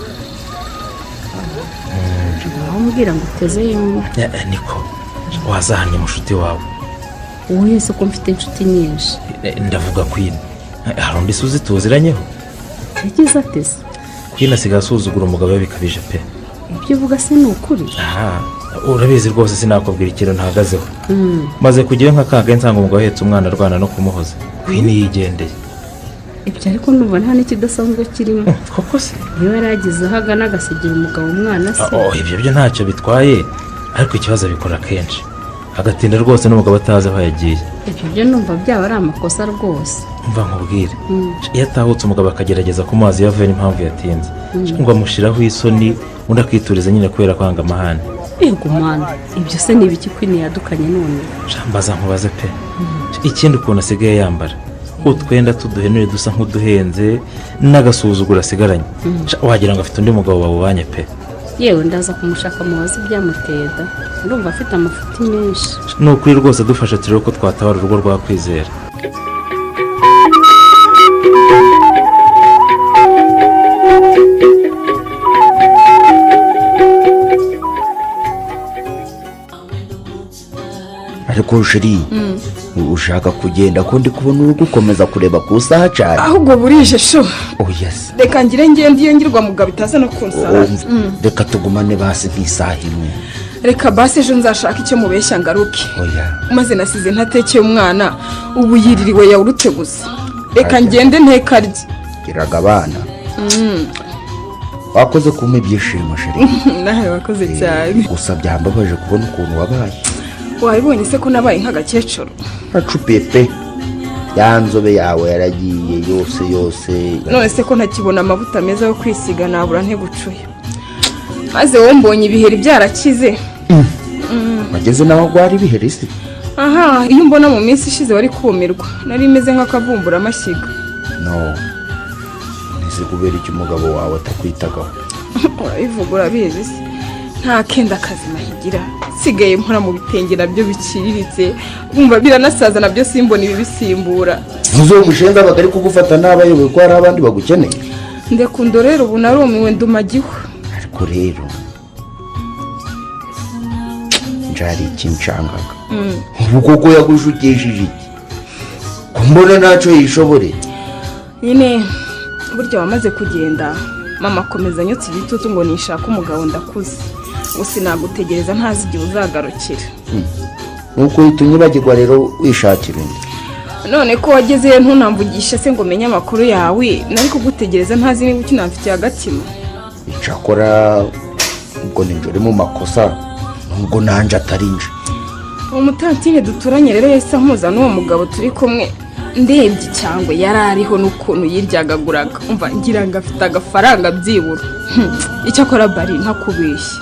aho mbwira ngo uteze yombi niko wazahanye mushuti wawe wowe wese ko mfite inshuti nyinshi ndavuga kwina hari undi suzi tuziranyeho yagize ateze kwina asigaye asuzugura umugabo we bikabije pe ibyo uvuga se ni ukuri urabizi rwose sinakubwira ikintu ntahagazeho maze kugira nk'akaga nsanga umugabo ahetse umwana arwana no kumuhoza kwina yigendeye ibyo ariko numva nta n'ikidasanzwe kirimo koko se niba yaragize aho agana agasigira umugabo umwana se ibyo byo ntacyo bitwaye ariko ikibazo abikora kenshi agatinda rwose n'umugabo atazi aho yagiye ibyo byo numva byaba ari amakosa rwose mva nkubwire iyo atahutse umugabo akagerageza kumubaza iyo avuye n'impamvu yatinze ngo amushyiraho isoni undi akituriza nyine kubera kwanga amahane yego mwana ibyo se ni ibiki kwini yadukanye none mbaza nkubaze pe ikindi ukuntu asigaye yambara utwenda tuduhenure dusa nk'uduhenze n'agasuzuguro asigaranye wagira ngo afite undi mugabo bawubanye pe yewe ndaza kumushaka mubaze ibyamuteye da ndumva afite amafuti menshi ni ukuri rwose dufashe turebe ko twatabara urugo rwa Kwizera ariko sheri ushaka kugenda ko ndi kubona uri gukomeza kureba ku isaha cyane ahubwo burije sho oya reka ngire ngende iyo ngirwa mugabo itaza no kunsaba reka tugumane basi nk'isaha imwe reka basi ejo nzashaka icyo mubeshya ngaruke oya maze nasize ntatekeye umwana ubu yiririwe yawurutse gusa reka ngende ntekarye giraga abana wakoze kumpa ibyishimo sheri nawe wakoze cyane gusa byambabaje kubona ukuntu wabaye wabibonye se ko nabaye nk'agakecuru acupiye pe ya nzobe yawe yaragiye yose none se ko ntakibona amavuta meza yo kwisiga nabura ntegucuye maze wowe mbonye ibiheri byarakize wageze naho gwari ibiheri se aha iyo mbona mu minsi ishize wari kumirwa nari meze nk'akavumbura amashyiga no ntize kubera icyo umugabo wawe atakwitagaho urabivuga urabizi se nta kenda kazima higira sigaye mpora mu bitenge nabyo biciriritse umva biranasaza nabyo simbona ibi bisimbura ntuzo mushenga bagari kugufata n'abayoboye ko hari abandi bagukeneye ndekundo rero ubu narumiwe ndumagiwe ariko rero njari ikinshangaga ubu koko yagushukishije iki kumbona ntacyo yishobore nyine burya wamaze kugenda mama akomeza anyotse igitutu ngo nishaka umugabo ndakuze gusa nagutegereza ntazi igihe uzagarukira nuko uhita unyibagirwa rero wishakira undi none ko wagezeyo ntunamvugishe se ngo menye amakuru yawe nari kugutegereza ntazi niba ukinamfitiye agatima icyakora ubwo ninjore mu makosa nubwo nanjye atari nje umutantine duturanye rero yahise ampuza n'uwo mugabo turi kumwe ndebye cyangwa yari ariho n'ukuntu yiryagaguraga umva ngira ngo afite agafaranga byibura icyakora bari ntakubeshya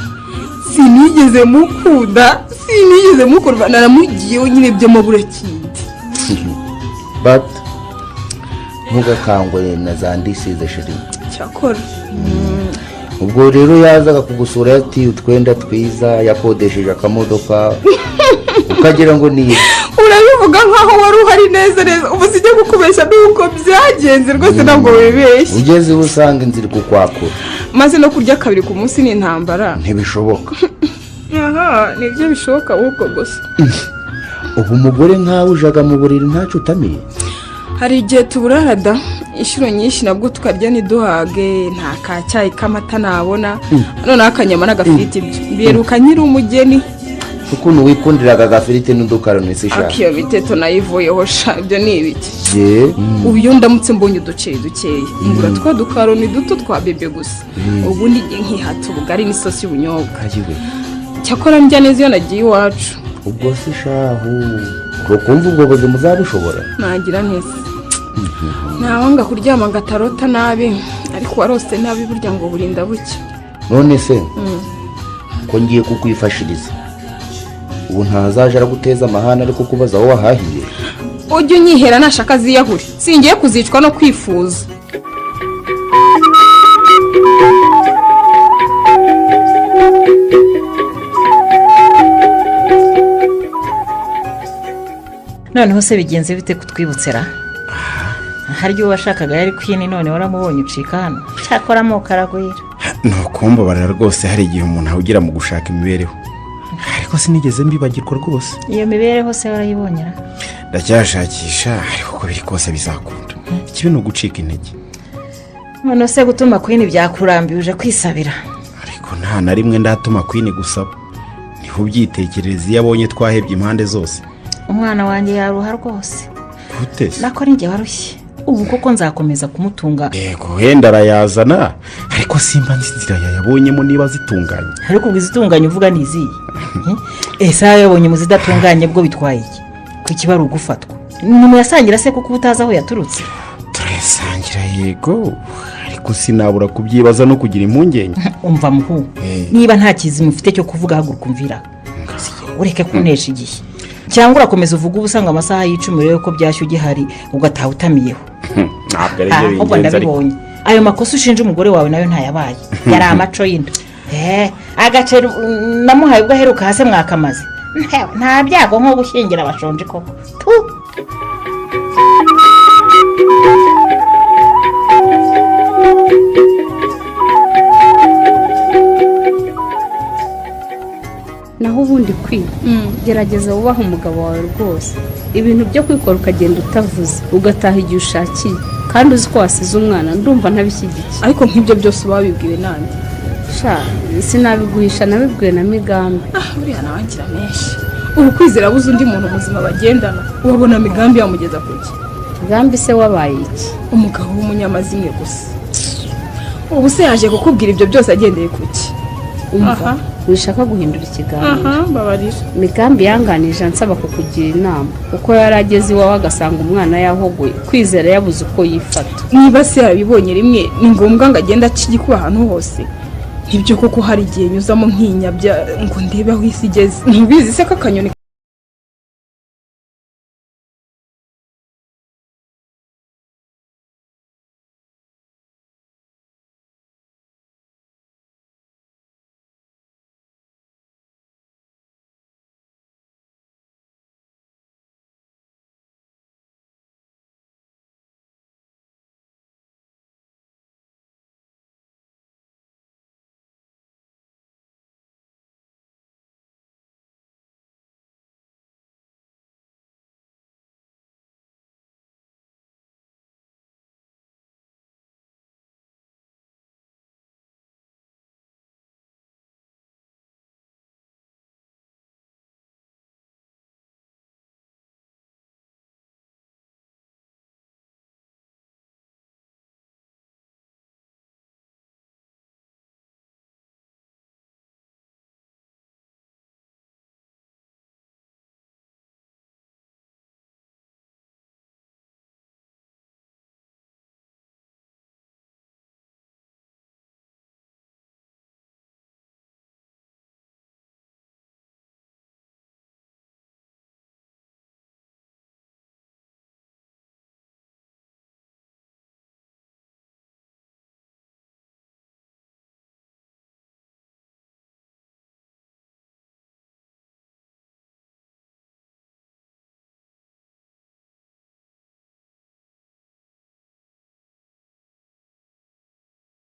sinigeze mukunda naramugiyeho nyine by'amabura kindi but ntugakangwe na za ndisize sheri cyakora ubwo rero yazaga kugusura yatiye utwenda twiza yakodesheje akamodoka ukagira ngo niye urabivuga nkaho wari uhari neza ubu sijya kukubeshya nuko byagenze rwose ntabwo wibeshye ugeze uba usanga inzira kukwakura maze no kurya kabiri ku munsi ni intambara ntibishoboka aha nibyo bishoboka ahubwo gusa ubu umugore nkawe ujaga mu buriri ntacyo utamiye hari igihe tuburarada inshuro nyinshi nabwo tukarya ntiduhage nta kacyayi k'amata nabona noneho akanyama n'agafiriti biheruka nyiri umugeni ukuntu wikundiraga agafiriti n'udukaroni se shaka akiyo biteto nayivuyeho sha ibyo ni ibiki ubu iyo ndamutse mbonye uduceri dukeya ngura twa dukaroni duto twa bebe gusa ubundi igihe nkihata ubugari n'isosi y'ubunyobwa cyakora ndya neza iyo nagiye iwacu ubwo se shahu ukumva ubwo buzima uzabishobora nagira neza ntawanga kuryama ngatarota nabi ariko warose nabi burya ngo burinda buke none se ko ngiye kukwifashiriza ubu ntazaje araguteza amahane ariko kubaza aho wahahiye ujye unyihera nashaka ziyahure singiye kuzicwa no kwifuza noneho se bigenze bite kutwibutsera harya uwo washakaga yari kwini none waramubonye ucika hano cyakora amoko aragwira ni ukumbabarira rwose hari igihe umuntu awugira mu gushaka imibereho ariko sinigeze mbibagirwa rwose iyo mibereho se warayibonyera ndacyashakisha ariko uko biri kose bizakunda ikibi ni ugucika intege none se gutuma kwini byakurambiye uje kwisabira ariko nta na rimwe ndatuma kwini gusaba niho ubyitekerereza iyo abonye twahebye impande zose umwana wanjye yaruha rwose gute se nako ninjye warushye ubu koko nzakomeza kumutunga. yego wenda arayazana ariko simba nzi inzira yayabonyemo niba zitunganye. ariko ubwo izitunganye uvuga ni izihe? ese yabonye mu zidatunganye bwo bitwaye iki? ku kiba ari ugufatwa ntimuyasangira se kuko utazi aho yaturutse? turayasangira yego ariko sinabura kubyibaza no kugira impungenge. umva muhu niba nta kizi mufite cyo kuvuga haguruka umvira ureke kunesha igihe cyangwa urakomeza uvuga ubusanga amasaha y'icumi rero ko byashyu gihari ugataha utamiyeho. ntabwo ari byo bingenzi ariko ayo makosa ushinja umugore wawe nayo ntayabaye yari amaco y'inda. agaceri namuhaye ubwo aheruka hasi mwakamaze nta byago nko gushyingira abashonje koko tu. naho ubundi gerageza wubahe umugabo wawe rwose. ibintu byo kwikora ukagenda utavuze ugataha igihe ushakiye kandi uzi ko wasize umwana ndumva ntabishyigikiye. ariko nk'ibyo byose uba wabibwiwe nande? sinabiguhisha nabibwiwe na Migambi. buriya nawe agira menshi. ubu kwizera abuze undi muntu muzima bagendana urabona Migambi yamugeza ku ki? Migambi se wabaye iki? umugabo w'umunyamazimwe gusa. ubu se yaje kukubwira ibyo byose agendeye ku ki? umva wishaka guhindura ikiganiro. babarira. Migambi yanganije ansaba kukugira inama uko yari ageze iwawe agasanga umwana yahogoye kwizera yabuze uko yifata. niba se yarabibonye rimwe ni ngombwa ngo agende akigikuba ahantu hose? ntibyo koko hari igihe nyuzamo nk'inyabya ngo ndebe aho isi igeze. ntubizi se ko akanyoni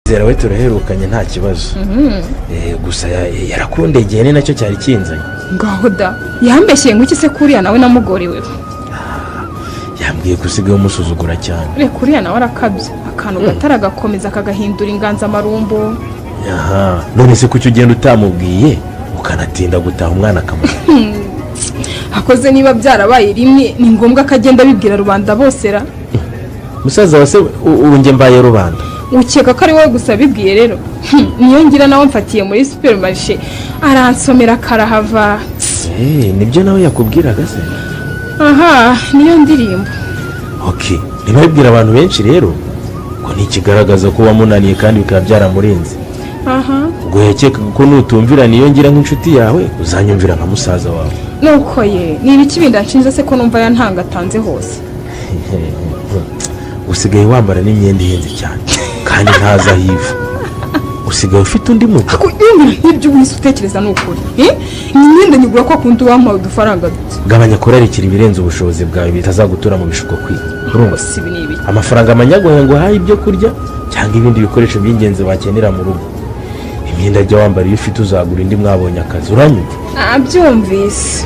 Kwizera we turaherukanye nta kibazo. gusa yarakundegeye ni nacyo cyari kinzanye. ngaho da yambeshye ngo iki se kuriya nawe namugorewe? yambwiye ko usigaye umusuzugura cyane. reka uriya nawe arakabye akantu gataragakomeza kagahindura inganzamarumbo. none se kuki ugenda utamubwiye ukanatinda gutaha umwana akamara? hakoze niba byarabaye rimwe ni ngombwa ko agenda abibwira rubanda bose ra. musaza wase ubu njye mbaye rubanda. ukeka ko ari wowe gusa abibwiye rero? niyo ngira nawe mfatiye muri superimarishe aransomera karahava. nibyo nawe yakubwiraga se? niyo ndirimbo. ntibabibwira abantu benshi rero ngo ni ikigaragaza ko wamunaniye kandi bikaba byaramurenze. ubwo yakekaga ko nutumvira niyo ngira nk'inshuti yawe uzanyumvira nka musaza wawe. nuko ye ni ibiki bindi anshinja se ko numva yantangatanze hose? usigaye wambara n'imyenda ihenze cyane kandi ntaza hiva. usigaye ufite undi muto. nk'ibyo wese utekereza ni ukuri. imyenda nyigura ko akunda uwampaye udufaranga duke. gabanya kurarikira ibirenze ubushobozi bwawe bitazagutura mu bishuko kwiga. si ibi ni ibiki? amafaranga amanyaguhe ngo uhahe ibyo kurya cyangwa ibindi bikoresho by'ingenzi wakenera mu rugo. imyenda ajya wambara iyo ufite uzagura indi mwabonye akazi. uranyumva? byumvise.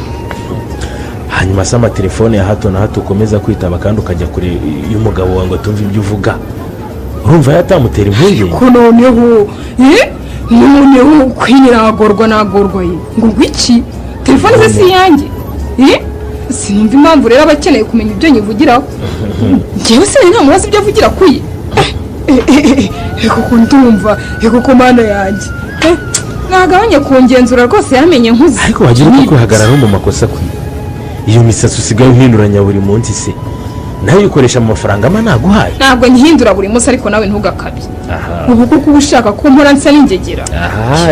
hanyuma se amatelefone ya hato na hato ukomeza kwitaba kandi ukajya kure y'umugabo wawe ngo atumve ibyo uvuga urumva yatamutera impungenge? ko noneho kwinira nagorwa ye ngo iki telefone ze si iyanjye sinumva impamvu rero aba akeneye kumenya ibyo nyivugiraho ngewe se nta mubazi ibyo avugira kuye kuko ndumva kuko mana yanjye nagabanye kungenzura rwose yamenye nkuze ariko wagira uko kwihagararaho mu makosa kwe iyo misatsi usigaye uhinduranya buri munsi se nawe uyikoresha mu mafaranga ama naguhaye ntabwo nyihindura buri munsi ariko nawe ntugakabye ubu kuko uba ushaka ko mpora nsa n'ingegera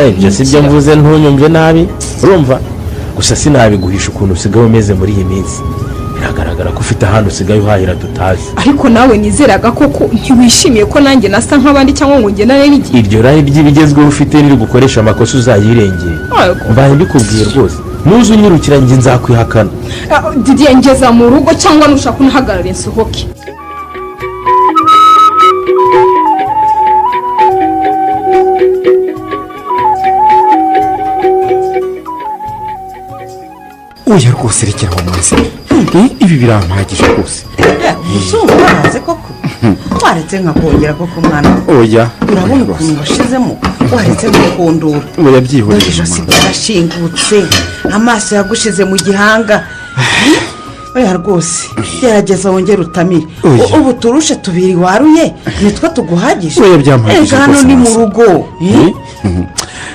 ibyo si byo mvuze ntunyumve nabi urumva gusa sinabiguhisha ukuntu usigaye umeze muri iyi minsi biragaragara ko ufite ahantu usigaye uhahira tutazi ariko nawe nizeraga koko ntiwishimiye ko nanjye nasa nk'abandi cyangwa ngo ngendane n'igihe iryo rari ry'ibigezweho ufite riri gukoresha amakosa uzayirengera mbaye mbikubwiye rwose nuze unyirukira njye nzakwihakana didiye ngeza mu rugo cyangwa nushaka unahagarare nsohoke oya rwose rekera aho mazi ibi birampagije rwose uzumva urahaze koko waretse nkakongera koko mwana oya urabona ukuntu washizemo waretse nkakondora oya byihoreye ijosi ryarashingutse amaso yagushize mu gihanga oya rwose gerageza wongere utamire ubu turushe tubiri waruye nitwo tuguhagije oya byampagije hano ni mu rugo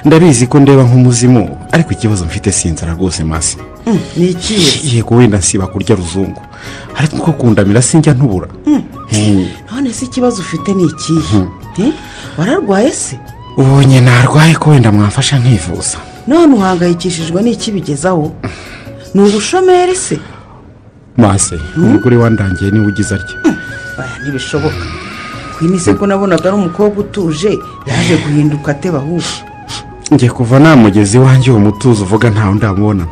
ndabizi ko ndeba nk'umuzimu ariko ikibazo mfite sinzara rwose masi ni ikihe yego wenda nsiba kurya ruzungu ariko ko kundamira sinjya ntubura none se ikibazo ufite ni ikihe wararwaye se ubonye narwaye ko wenda mwamfasha nkivuza none uhangayikishijwe n'iki bigezaho ni ubushomeri se mase umugore wandangiye niwe ugize atya ntibishoboka kwini se ko nabonaga ari umukobwa utuje yaje guhinduka ateba ahubwo ngiye kuva namugezi iwanjye uwo mutuzo uvuga ntawe ndamubonana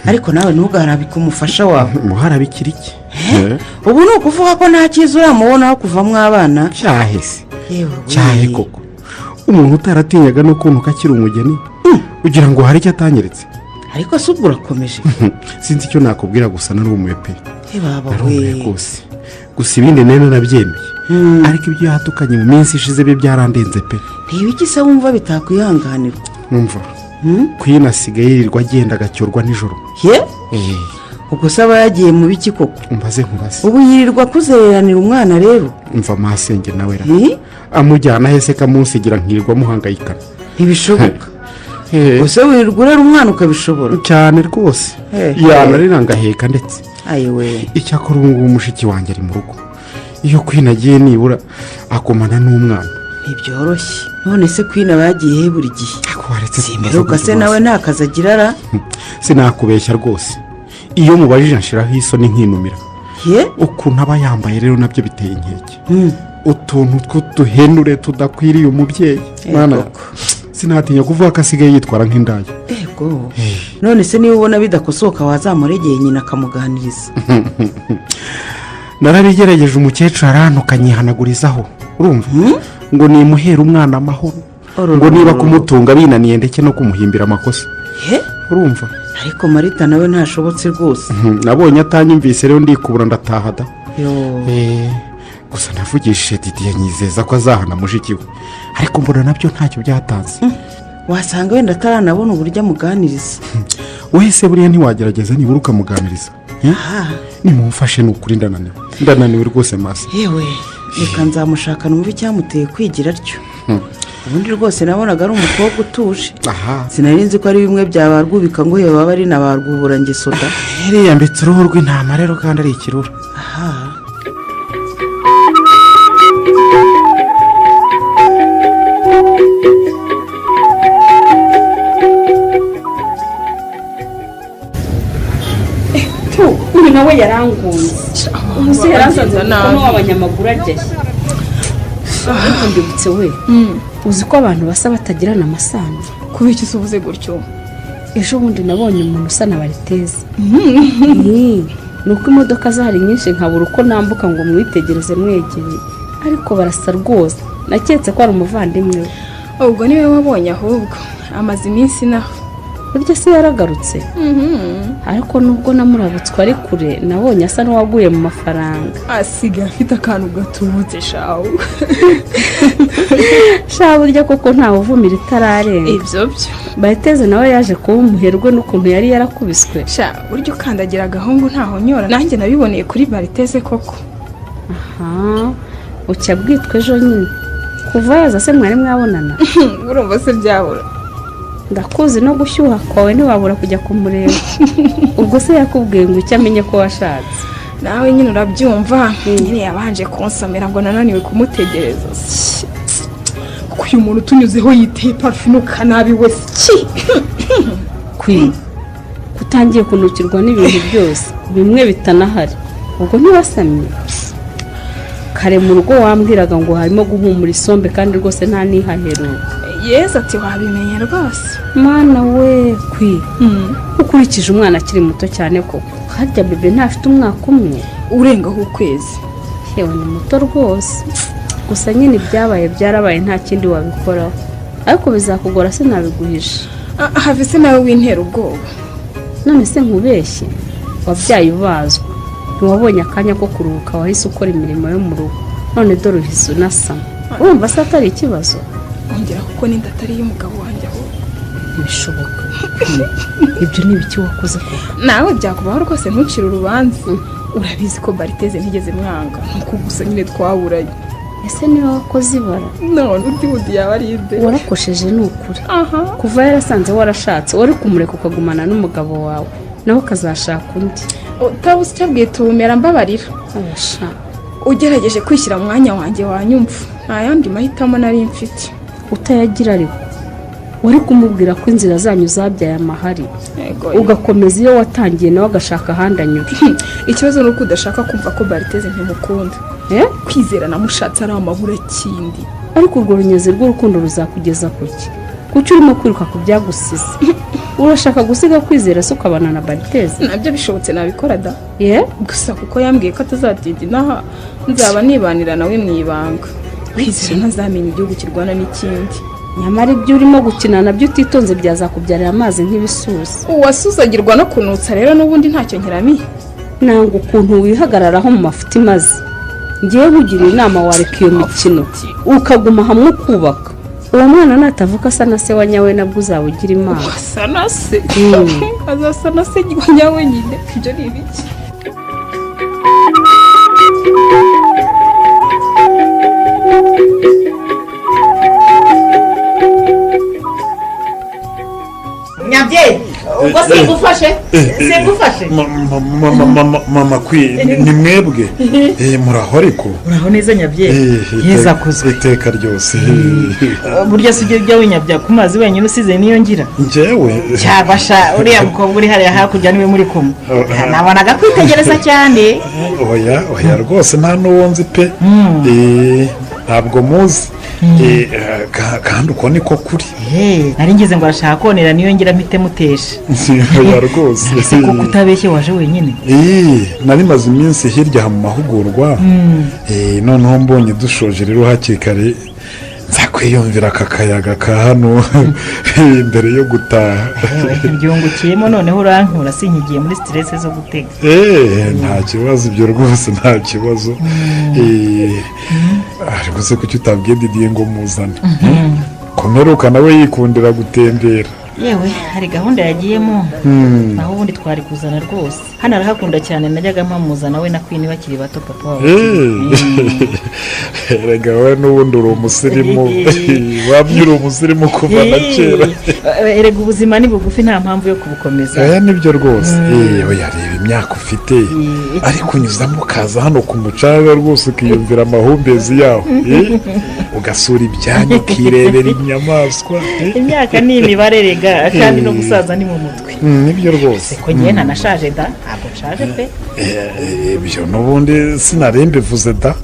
ariko nawe ntugarabike umufasha wawe muharabikira iki ubu ni ukuvuga ko nta cyiza uramubonaho kuvamo abana cyahese cyahe koko umuntu utaratinyaga no kuntuka akiri umugeni ugira ngo hari icyo atanyeretse ariko se ubwo urakomeje sinzi icyo nakubwira gusa nari umuye pe narumiwe rwose gusa ibindi nene nabyemeye ariko ibyo yatukanye mu minsi ishize byo byarandenze pe reba iki se wumva bitakwihanganirwa numva kwina asigaye yirirwa agenda agacyorwa nijoro ye ubwo se aba yagiye mu biki koko mbaze nkubaze ubu yirirwa kuzereranira umwana rero mva masenge nawe ra amujyana hese kamunsigira nkirirwa muhangayikana ntibishoboka gusa wirirwa urera umwana ukabishobora cyane rwose yanarira ngaheka ndetse ayiwe icyakora ubu ngubu mushiki wanjye ari mu rugo iyo kwina agiye nibura akomana n'umwana ntibyoroshye none se kwina aba yagiye he buri gihe simperuka se nawe nta kazi agira ra sinakubeshya rwose iyo mubajije nshiraho isoni nkinumira ukuntu aba yambaye rero nabyo biteye inkeke utuntu tw'uduhenure tudakwiriye umubyeyi sinatinya kuvuga ko asigaye yitwara nk'indaya yego none se niba ubona bidakosoka wazamuregeye nyina akamuganiriza narabigerageje umukecuru arantuka nyihanagurizaho urumva ngo nimuhere umwana amahoro ngo niba kumutunga binaniye ndetse no kumuhimbira amakosa urumva ariko marita nawe ntashobotse rwose nabonye atanyumvise rero ndikubura ndataha da gusa navugishije didiye nyizeza ko azahana mushiki we ariko mbona nabyo ntacyo byatanze wasanga wenda ataranabona uburyo amuganiriza wese buriya ntiwagerageza nibura ukamuganiriza nimumufashe ni ukuri ndananiwe rwose masi yewe reka nzamushaka numva icyamuteye kwigira atyo ubundi rwose nabonaga ari umukobwa utuje sinari nzi ko ari bimwe byabarwubika ngo iyo baba ari na barwuburangeso da yariyambitse uruhu rw'intama rero kandi ari ikirura uyu nawe yarangunze umunsi yaransanze umukono w'abanyamaguru ageye ariko mbibutse we uzi ko abantu basa batagirana amasano kubera icyo uvuze gutyo ejo bundi nabonye umuntu usa na bariteze ni uko imodoka zahari nyinshi nkabura uko nambuka ngo mwitegereze mwegeye ariko barasa rwose naketse ko ari umuvandimwe we ubwo niwe wabonye ahubwo amaze iminsi naho burya se yaragarutse ariko nubwo namurabutswe ari kure nabonye asa n'uwaguye mu mafaranga asigaye afite akantu gatubutse shawu shawu burya koko ntawe uvumira itararenga ibyo byo Bariteze nawe yaje kuba umuherwe n'ukuntu yari yarakubiswe burya ukandagira agahungu ntaho nyora nanjye nabiboneye kuri Bariteze koko aha ucya bwitwa ejo nyine kuva yaza se mwari mwabonana urumva se byabura ndakuzi no gushyuha kwawe ntiwabura kujya kumureba ubwo se yakubwiye ngo icyo amenye ko washatse nawe nyine urabyumva nyine yabanje kunsomera ngo nananiwe kumutegereza kuko uyu muntu utunyuzeho yiteye parufe kanabi wese kwi kutangiye kunukirwa n'ibintu byose bimwe bitanahari ubwo ntiwasamye kare mu rugo wambwiraga ngo harimo guhumura isombe kandi rwose nta nihaheruka yesi ati wabimenye rwose mwana we kwi ukurikije umwana akiri muto cyane koko harya bebe ntafite umwaka umwe urengaho ukwezi yewe ni muto rwose gusa nyine ibyabaye byarabaye nta kindi wabikoraho ariko bizakugora se nabiguhisha have se nawe wintera ubwoba none se nkubeshye wabyaye ubazwa ntiwabonye akanya ko kuruhuka wahise ukora imirimo yo mu rugo none dore uhise unasama urumva se atari ikibazo ongera kuko n'inda atari iy'umugabo wanjye ahubwo ntibishoboka ibyo ni ibiki wakoze koko nawe byakubaho rwose ntucire urubanza urabizi ko Bariteze ntigeze mwanga nuko gusa nyine twaburanye ese niba wakoze ibara none undi wundi yaba ari inde warakosheje ni ukuri kuva yarasanze warashatse wari kumureka ukagumana n'umugabo wawe nawe ukazashaka undi utabuze icyo abwiye tubumera mbabarira ugerageje kwishyira mu mwanya wanjye wanyumva nta yandi mahitamo nari mfite utayagira ariko wari kumubwira ko inzira zanyu zabyaye amahari ugakomeza iyo watangiye nawe agashaka ahandi anyura ikibazo ni uko udashaka kumva ko Bariteze ntimukunda kwizera namushatse ari amabura kindi ariko urwo runyezi rw'urukundo ruzakugeza kuki kuki urimo kwiruka ku byagusize urashaka gusiga kwizera se ukabana na Bariteze nabyo bishobotse nabikora da gusa kuko yambwiye ko atazatinda inaha nzaba nibanira nawe mu ibanga kwizera ntazamenya igihugu kirwana n'ikindi nyamara ibyo urimo gukina nabyo utitonze byazakubyarira amazi nk'ibisusa uwasuzagirwa no kunutsa rero n'ubundi ntacyo nkiramiye nanga ukuntu wihagararaho mu mafuti maze ngiye nkugiriye inama wareka iyo mikino ukaguma hamwe ukubaka uwo mwana natavuka asa na se wa nyawe nabwo uzaba ugira imana asa na se azasa na se wa nyawe nyine ibyo ni ibiki nyabyeyi ubwo sigufashe mama kwi ni mwebwe muraho ariko uraho neza nyabyeyi heza kuzwe iteka ryose burya si ibyo byawe nyabya ku mazi wenyine usize niyo ngira njyewe cyabasha uriya mukobwa uri hariya hakurya niwe muri kumwe nabonaga kwitegereza cyane oya rwose nta n'uwo nzi pe ntabwo muzi kandi uko niko kuri nari ngeze ngo arashaka konera niyo ngira mpite mutesha oya rwose kuko utabeshye waje wenyine nari maze iminsi hirya mu mahugurwa noneho mbonye dushoje rero hakiri kare nzakwiyumvira aka kayaga ka hano mbere yo gutaha byungukiyemo noneho urankura sinkigiye muri stress zo gutega nta kibazo ibyo rwose nta kibazo ariko se kuki utabwiye Didier ngo muzane komeruka nawe yikundira gutembera yewe hari gahunda yagiyemo naho ubundi twari kuzana rwose hano arahakunda cyane najyaga mpamuzana we na Queen bakiri bato papa wawe erega wowe n'ubundi uri umusirimu wabye uri umusirimu kuva na kera erega ubuzima ni bugufi nta mpamvu yo kubukomeza nibyo rwose oya reba imyaka ufite ariko unyuzamo ukaza hano ku mucanga rwose ukiyumvira amahumbezi yaho ugasura ibyanyu ukirebera inyamaswa imyaka ni imibare rega kandi no gusaza ni mu mutwe nibyo rwose ko njye ntanashaje da ntabwo nshaje pe ibyo n'ubundi sinarembe vuze da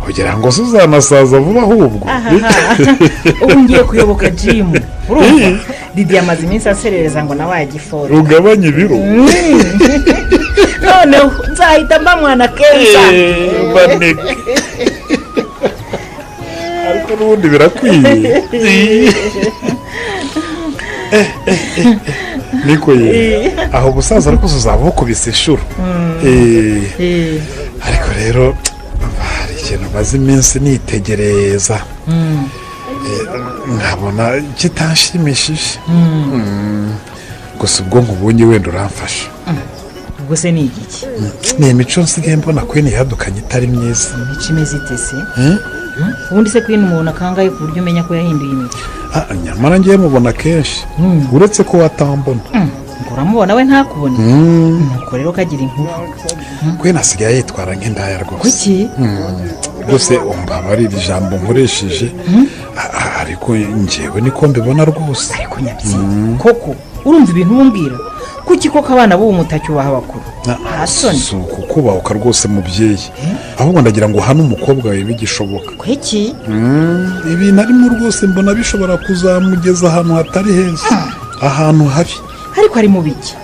kugira ngo se uzanasaza vuba ahubwo ubu ngiye kuyoboka jimu urumva Didier amaze iminsi aserereza ngo nawe yagifora ugabanye ibiro noneho nzahita mba mwana keza baneke ariko n'ubundi birakwiye niko ye aho ubusaza rwose uzaba bukubise inshuro ariko rero hari ikintu maze iminsi nitegereza nkabona kitanshimishije gusa ubwo nkubonye wenda uramfasha ubwo se ni igiki ni imico nsigaye mbona Queen yadukanye itari myiza imico imeze ite se ubundi se Queen umuntu akangaye ku buryo umenya ko yahinduye imico nyamara ngiye mubona kenshi uretse ko watambona uramubona we ntakubone nuko rero kagira inkuru Queen asigaye yitwara nk'indaya rwose kuki rwose umbabarira iri jambo nkoresheje ariko njyewe niko mbibona rwose ariko nyabyi koko urumva ibintu umbwira kuki koko abana b'ubu mutacyubaha bakuru hasoni si ukukubahuka rwose mubyeyi ahubwo ndagira ngo hano umukobwa wawe bigishoboka kuki ibintu arimo rwose mbona bishobora kuzamugeza ahantu hatari heza ahantu habi ariko ari mu biki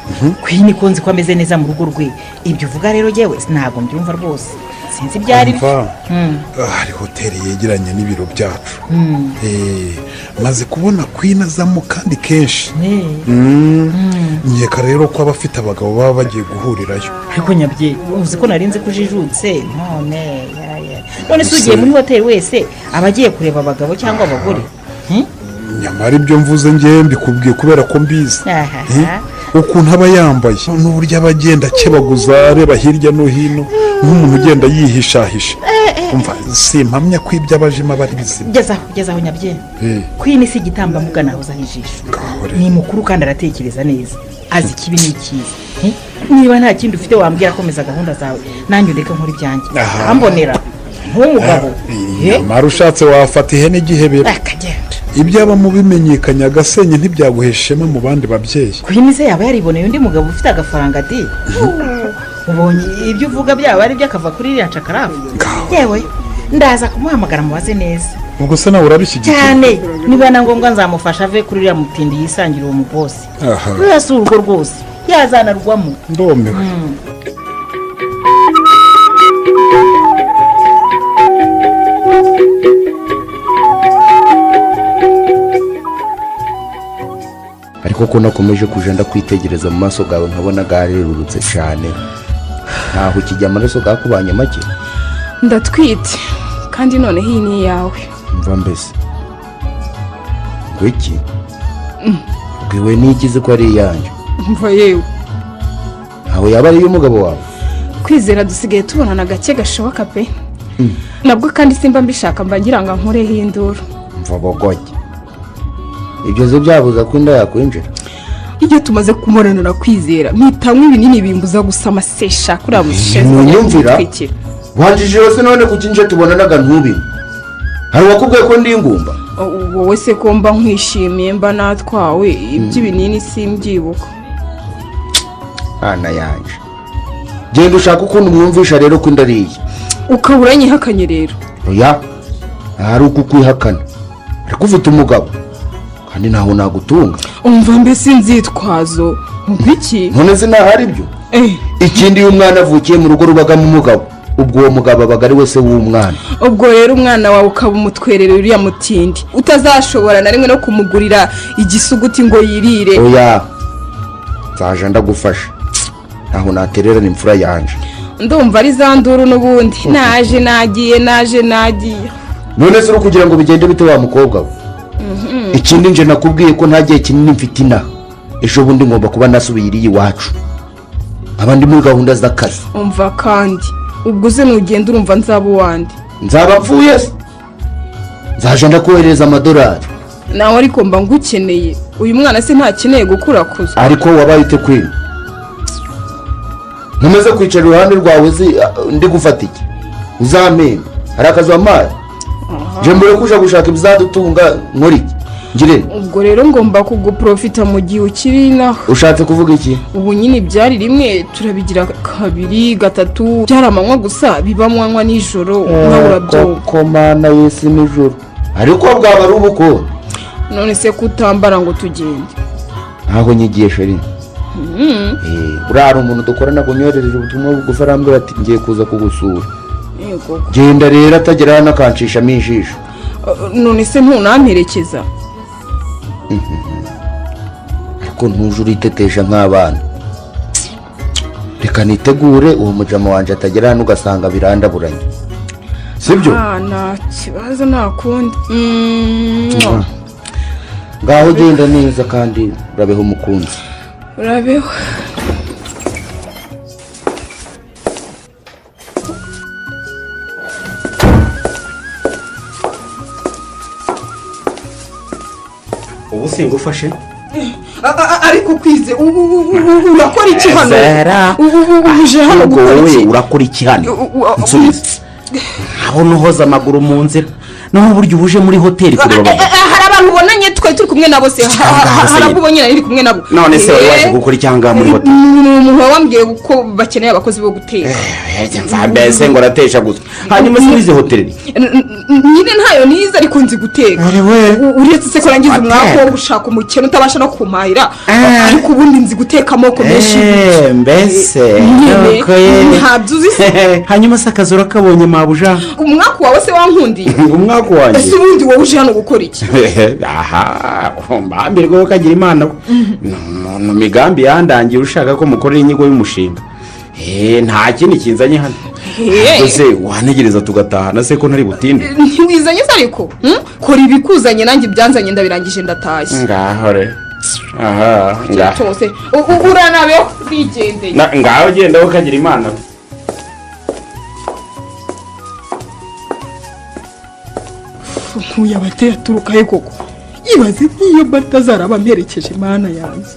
Queen ko nzi ko ameze neza mu rugo rwe ibyo uvuga rero yewe ntabwo mbyumva rwose sinzi byari hari hoteli yegeranye n'ibiro byacu maze kubona Queen azamo kandi kenshi nkeka rero ko abafite abagabo baba bagiye guhurirayo ariko nyabye uzi ko narinze kujijutse none se ugiye muri hoteli wese aba agiye kureba abagabo cyangwa abagore nyamara ibyo mvuze ngewe mbikubwiye kubera ko mbizi ukuntu aba yambaye n'uburyo aba agenda akebaguza areba hirya no hino nk'umuntu ugenda yihishahisha umva simpamya ko ibyo abajemo aba ari bizima gezaho nyabye Queen si igitambambuga nahozaho ijisho ni mukuru kandi aratekereza neza azi ikibi n'ikiza niba nta kindi ufite wambwira komeza gahunda zawe nanjye ureke nkora ibyanjye ambonera nk'umugabo nyamara ushatse wafata ihene igihebera ibyaba mu bimenyekanye agasenye ntibyaguheshema mu bandi babyeyi Queen se yaba yariboneye undi mugabo ufite agafaranga di ubonye ibyo uvuga byaba ari byakava kuri iriya cakarafu yewe ndaza kumuhamagara mubaze neza ubwo se nawe urabishyigikiye cyane niba na ngombwa nzamufasha ave kuri iriya mutindi yisangira uwo mubosi ruriya si urwo rwose yazanarwamo ndomewe ariko ko nakomeje kujya ndakwitegereza mu maso gawe nkabona garerurutse cyane ntaho ukijya amaraso gakubanye make ndatwite kandi noneho iyi ni iyawe mva mbese ngo iki bwiwe n'ikizi ko ari iyanjye mva yewe aho yaba ari iy'umugabo wawe Kwizera dusigaye tubonana gake gashoboka pe nabwo kandi simba mbishaka mba ngira ngo nkureho induru mva bogoye ibyo zo byabuza ko inda yakwinjira iyo tumaze kumuranura Kwizera mpitamo ibinini bimbuza gusama sesha kuriya mushenzi munyumvira wanjije yose none kukinje tubonanaga ntubi hari wakubwiye ko ndi ingumba wowe se ko mba nkwishimiye mba natwawe iby'ibinini simbyibuka ana yanje genda ushaka ukuntu mwumvisha rero ko indariye ukabura nyihakanye rero oya hari uko kwihakana ariko ufite umugabo kandi ntaho nagutunga umva mbese inzitwazo ngwiki none se ntahari ibyo ikindi iyo umwana avukiye mu rugo rubagamo umugabo ubwo uwo mugabo abaga ari wese w'umwana ubwo rero umwana wawe ukaba umutwerera uriya mutindi utazashobora na rimwe no kumugurira igisuguti ngo yirire oya nzaje ndagufasha ntaho natererana imfura yanje ndumva ari za nduru n'ubundi naje nagiye none se uri kugira ngo bigende bite wa mukobwa we ikindi nje nakubwiye ko nta gihe kinini mfite inaha ejo bundi ngomba kuba nasubiye iriya iwacu abandi muri gahunda z'akazi umva kandi ubwo uze nugenda urumva nzaba uwandi nzaba mvuye se nzaje ndakohereza amadolari nawe ariko mba ngukeneye uyu mwana se ntakeneye gukurakuza ariko wabaye ute Queen nkomeze kwicara iruhande rwawe ndi gufata iki uzamenya hari akazi wampaye nje mbere kuja gushaka ibizadutunga nkora iki ngire ubwo rero ngomba kuguprofita mu gihe ukiri inaha ushatse kuvuga iki ubu nyine byari rimwe turabigira kabiri gatatu byari amanywa gusa biba mwanywa nijoro nkabura byo ko mana yesi nijoro ariko bwaba ari ubuko none se kutambara ngo tugende ntaho nyigiye sheri urara umuntu dukorana kunyohereje ubutumwa bugufi arambwira ati ngiye kuza kugusura genda rero atagera hano akanshishamo ijisho none se ntunamperekeza ariko ntuje uritetesha nk'abana. Reka nitegure uwo mujama wanje atagera hano ugasanga birandaburanye, sibyo? nta kibazo nta kundi. Ngaho genda neza kandi urabeho umukunzi. urabeho. ubu singufashe ariko kwize urakora iki hano? uje hano gukora iki? urakora iki hano? nsubize. ntabona uhoza amaguru mu nzira naho burya ubuje muri hoteli kureba abagabo. hari abantu ubonanye twari turi kumwe nabo se? hari abo ubonye nari kumwe nabo? none se wari waje gukora icyanga muri hoteli? umuntu wambwiye ko bakeneye abakozi bo guteka. mbese ngo aratesha gusa. hanyuma sinzi hoteli nyine ntayo nize ariko nzi guteka. uretse se ko rangiza umwaka wo gushaka umukene utabasha no kumahira, ariko ubundi nzi guteka amoko menshi. mbese ntabyo uzi se? hanyuma se akazi urakabonye mabuja? umwaka wawe se wankundiye? umwaka wanjye. ese ubundi wowe uje hano gukora iki? aha mbambirwa ko kagira imana mu migambi yandangiye ushaka ko mukorera inyigo y'umushinga. nta kindi kinzanye hano. ese wanegereza tugatahana se ko ntari butinde? ntiwizanye se ariko kora ibikuzanye nanjye ibyanzanye ndabirangije ndatashye. ngaho re aha ngaho cyose uranabeho wigendeye. ngaho genda ko kagira imana. ntuye abateye aturuka he koko? yibaze nk'iyo batazaraba amperekeje mana yanjye.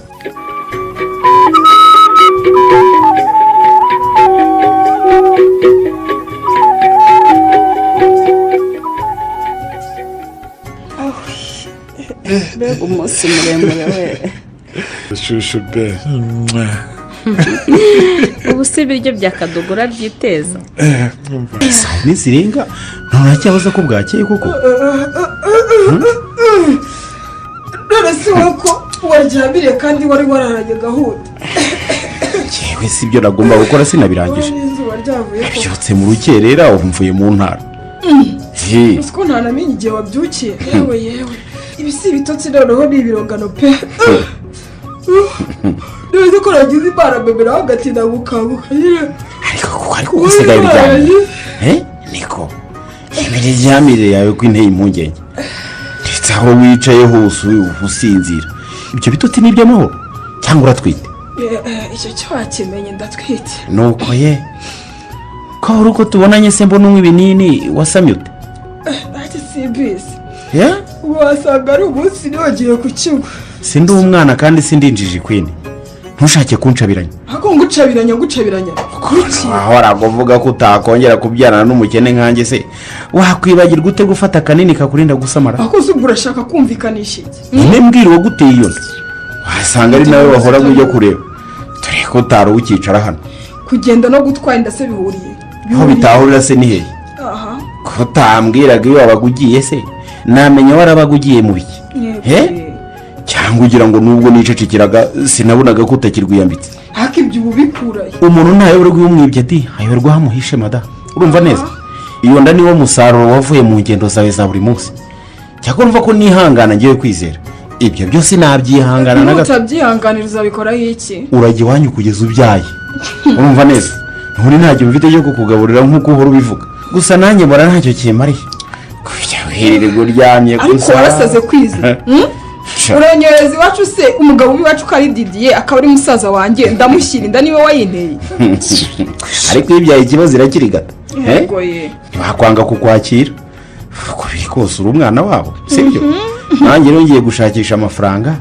mbega umunsi muremure we. shushu be. ubu si ibiryo bya kadogora byiteza. saa yine zirenga nturacyabaza ko bwakeye koko? none si wowe ko waryamiriye kandi wari wararanye gahunda? yewe si ibyo nagomba gukora sinabirangije. n'izuba ryavuye ko. nabyutse mu rukerera ubu mvuye mu ntara. uzi ko ntanamenye igihe wabyukiye. yewe ibi si ibitotsi noneho ni ibirongano pe. neza ko nagize imana mbebera hagatinda gukanguka nyine. ariko usigaye uryamye niko imiryamire yawe ko inteye impungenge ndetse aho wicaye hose usinzira. ibyo bitotsi ni iby'amahoro cyangwa uratwite? icyo cyo wakimenye ndatwite. nuko ye ko hari uko tubonanye se mbona unywa ibinini wasamye ute? ntacyo simbizi. wasanga ari umunsi niwagiye ku kigo. sindi umwana kandi sindi injiji kwini. ntushake kuncabiranya. ako ngucabiranya kuki? ahora kuvuga ko utakongera kubyarana n'umukene nkanjye se wakwibagirwa ute gufata kanini kakurinda gusamara? ako se urashaka kumvikanisha iki? nyine mbwira uwo guteye iyo wasanga ari nawe wahora ujya kureba dore ko utari ukicara hano. kugenda no gutwara inda se bihuriye? aho bitahurira se ni hehe? ko utambwiraga iyo wabaga ugiye se namenya warabaga ugiye mu biki? cyangwa ugira ngo nubwo nicecekeraga sinabonaga ko utakirwiyambitse? ariko ibyo ubu bikuraye. umuntu ntayoberwa iyo umwibye ati ayoberwa hamuhishe mada. urumva neza iyo nda niwo musaruro wavuye mu ngendo zawe za buri munsi. cyakora umva ko nihangana ngiye kwizera ibyo byose nabyihangana na gato. utabyihanganira uzabikoraho iki? urajya iwanyu kugeza ubyaye. urumva neza nturi ntacyo mfite cyo kukugaburira nk'uko uhora ubivuga. gusa nanjye mbona ntacyo kimariye kujya wirirwa uryamye gusa. ariko warasaze kwiza. uranyohereza iwacu se umugabo w'iwacu ko ari Didier akaba ari musaza wanjye ndamushyira inda niwe wayinteye. ariko iyo ibyaye ikibazo irakirigata. ntiwakwanga kukwakira uko biri kose uri umwana wabo sibyo? nanjye rero ngiye gushakisha amafaranga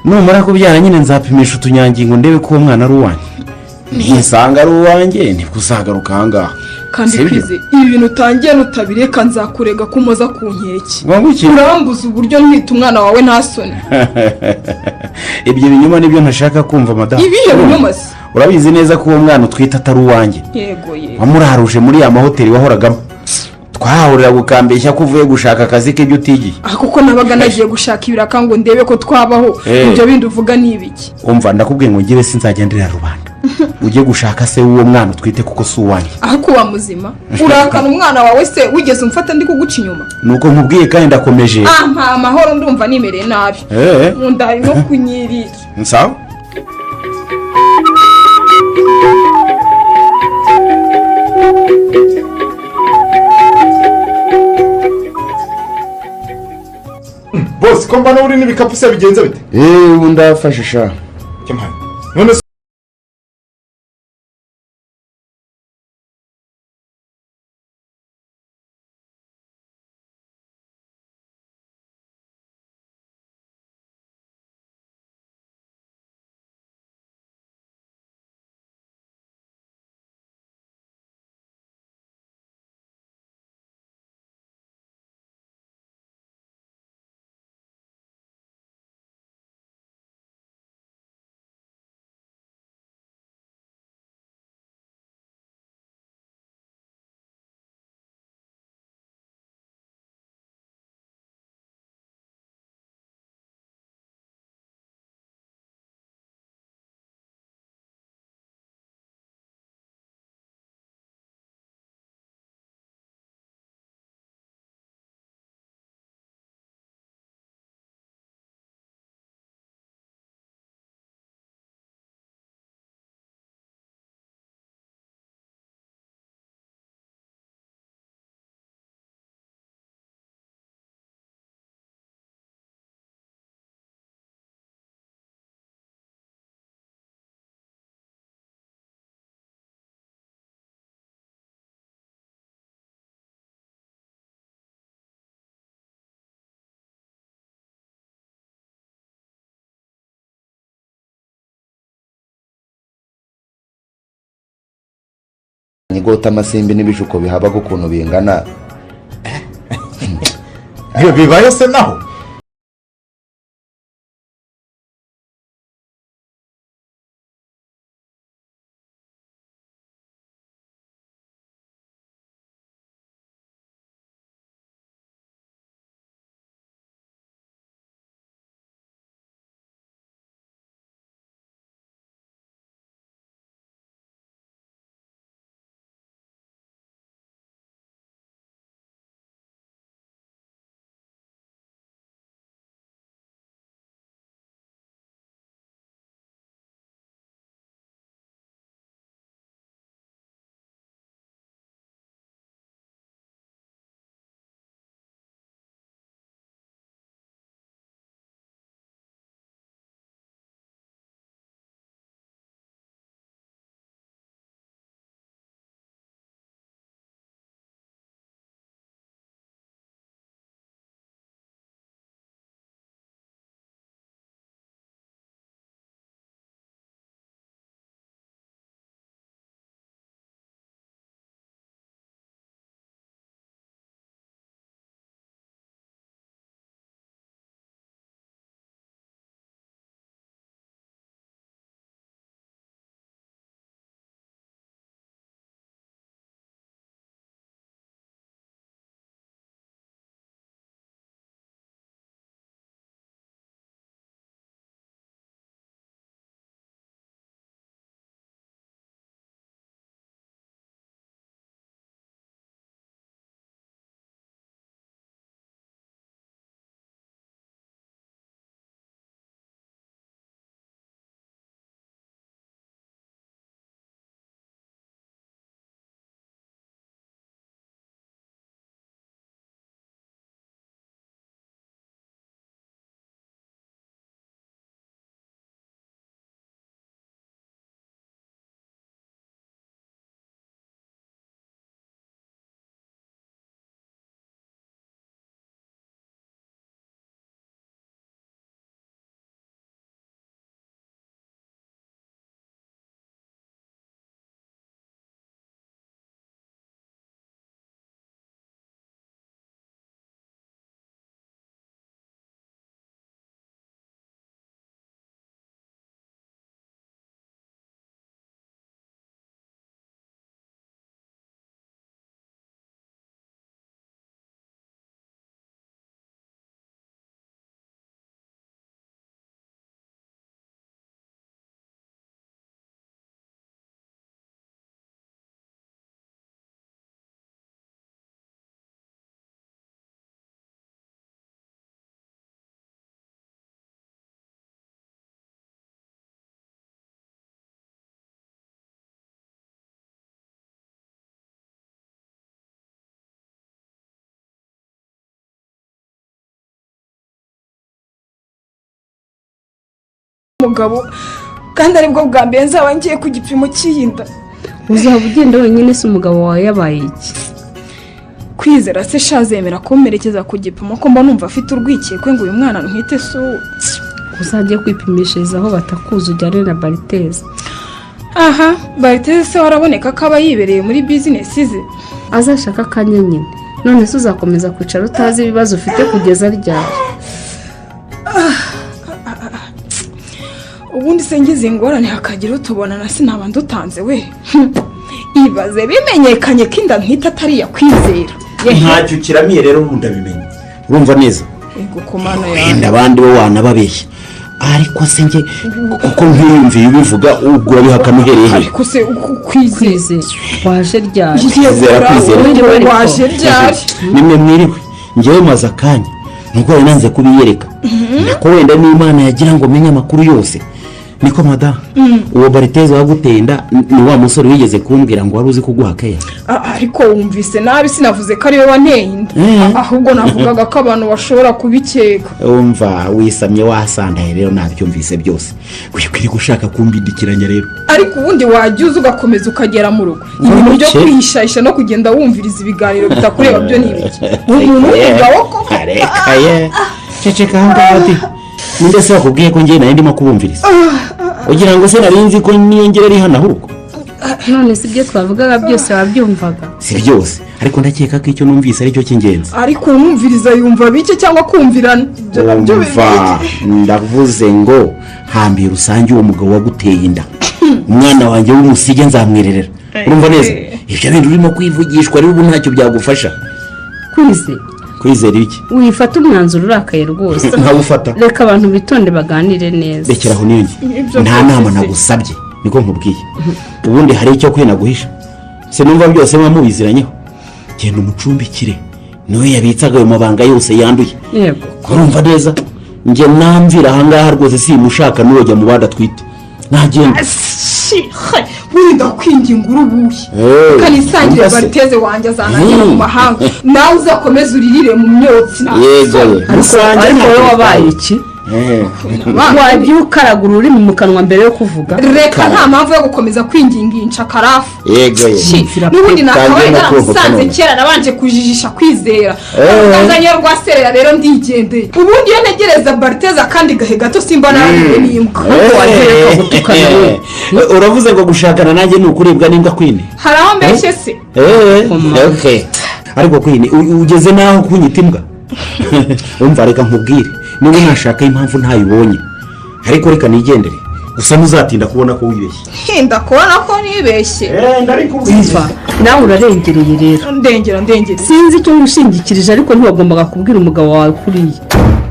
numara kubyara nyine nzapimisha utunyangingo ndebe ko uwo mwana ari uwanjye. nisanga ari uwanjye nibwo uzagaruka ahangaha. kandi kwize ibi bintu utangiye nutabireka nzakurega ko umoza ku nkeke. urambuza uburyo ntwita umwana wawe nta soni. ibyo binyuma nibyo ntashaka kumva madamu. ibihe binyuma se? urabizi neza ko uwo mwana utwita atari uwanjye. yego wamuraruje muri ya mahoteli wahoragamo. twahahurira gukambeshya ko uvuye gushaka akazi k'ibyo utigiye. kuko nabaga nagiye gushaka ibiraka ngo ndebe ko twabaho. ibyo bindi uvuga ni ibiki? umva ndakubwiye ngo ngire sinzagendera rubanda. ujye gushaka se w'uwo mwana utwite kuko si uwanjye. ariko uba muzima urakana umwana wawe se wigeze umfata ndi kuguca inyuma? nuko nkubwiye kandi ndakomeje. nta mahoro ndumva nimereye nabi. mu nda harimo kunyirira. sawa. bose ko mbona uri n'ibikapu se bigenze bite? ubu ndafashe sha. Cyamahane none se nyigota amasimbi n'ibishuko bihabaga ukuntu bingana. bibaye se naho umugabo kandi aribwo bwa mbere nzaba ngiye ku gipimo cy'iyi nda. uzaba ugenda wenyine se umugabo wawe yabaye iki? Kwizera se shazemera kumperekeza ku gipimo ko mba numva afite urwikekwe ngo uyu mwana ntwite so. uzajye kwipimishiriza aho batakuzi ujyane na bariteze. Aha bariteze se waraboneka ko aba yibereye muri bizinesi ze. azashaka akanya nyine. none se uzakomeza kwicara utazi ibibazo ufite kugeza ryari? ubundi se ngize ingorane hakagira utubonana sinaba ndutanze we. ibaze bimenyekanye ko inda ntwite atari iya Kwizera. ntacyo kiramiye rero ubu ndabimenye urumva neza. Ego komana wenda abandi bo wanababeshya ariko se njye kuko nkiyumviye ubivuga ubwo urabihakana uhereye. ariko se Kwizera waje ryari? waje ryari? nimwe mwiriwe njyewe maze akanya nuko wari nanze kubiyereka nako wenda n'Imana yagira ngo menye amakuru yose. niko madamu uwo bariteze waguteye inda ni wa musore wigeze kumbwira ngo wari uzi kuguha keya. ariko wumvise nabi sinavuze ko ariwe wanteye inda ahubwo navugaga ko abantu bashobora kubikeka. umva wisamye wasandaye rero nabyumvise byose wikwiriye gushaka kumbindikiranya rero. ariko ubundi wajya uza ugakomeza ukagera mu rugo ibintu byo kwihishahisha no kugenda wumviriza ibiganiro bitakureba byo ni ibiki? umuntu w'umugabo ko arekaye ceceka hangati ninde se wakubwiye ko njye nari ndimo kubumviriza ugira ngo se narinzi ko niyongera ari hano ahubwo. none si ibyo twavugaga byose wabyumvaga? si byose ariko ndakeka ko icyo numvise aricyo cy'ingenzi. ariko umwumviriza yumva bike cyangwa kumvirana? ndavuze ngo hambira rusange uwo mugabo waguteye inda umwana wanjye w'umusige nzamwirerera. urumva neza ibyo bintu urimo kwivugishwa rero ubu ntacyo byagufasha. Kwizera iki? wifata umwanzuro urakaye rwose. nkawufata. reka abantu bitonde baganire neza. rekeraho n'ibindi nta nama nagusabye niko nkubwiye. ubundi hari icyo kwinaguhisha se numva byose muba mubiziranyeho. genda umucumbikire niwe yabitsaga ayo mabanga yose yanduye. yego urumva neza njye namvira ahangaha rwose simushaka n'uwajya mu bandi atwite nagenda. wenda kwinginga urubuye kanisangire bariteze wanjye azanagera mu mahanga nawe uzakomeza uririre mu myotsi. ariko wowe wabaye iki? wajya ukaraga ururimi mu kanwa mbere yo kuvuga? reka nta mpamvu yo gukomeza kwinginga iyi ncakarafu. n'ubundi nakabaye naramusanze kera nabanje kujijisha Kwizera azanye rwaserera rero ndigendeye. ubundi iyo ntegereza bariteze kandi gahe gato simba nariwe n'imbwa. uravuze ngo gushakana nanjye ni ukuribwa n'imbwa kwine? hari aho mbeshye se? ariko kwine ugeze naho kunyita imbwa. umva reka nkubwire niba nashaka impamvu ntayibonye ariko reka nigendere gusa ntuzatinda kubona ko wibeshye. hinda kubona ko nibeshye. umva nawe urarengereye rero. ndengera sinzi icyo ngushingikirije ariko ntiwagombaga kubwira umugabo wawe kuriya.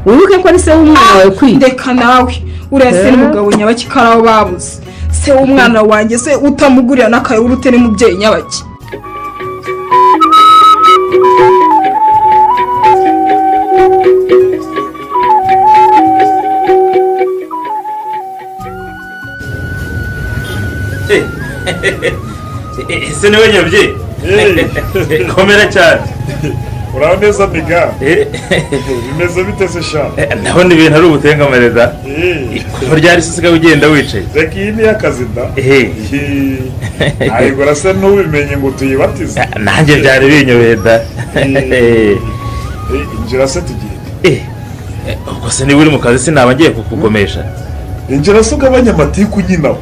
wibuke ko ari se w'umwana wawe kwiye. ndeka nawe urase n'umugabo nyabaki karaho babuze se w'umwana wanjye se utamugurira n'akaye urute n'umubyeyi nyabaki. ese niwe nyabye komera cyane. uraho neza miga bimeze bite se sha? ndabona ibintu ari ubutengamareza kuva ryari se usigaye ugenda wicaye? reka iyi ni y'akazi da. ntabwo urasa n'ubimenye ngo tuyibatize. nanjye byari binyobeye da. injira se tugende. ubwo se niba uri mu kazi sinaba ngiye kukugomesha. injira se ugabanya amatiku nyinaho.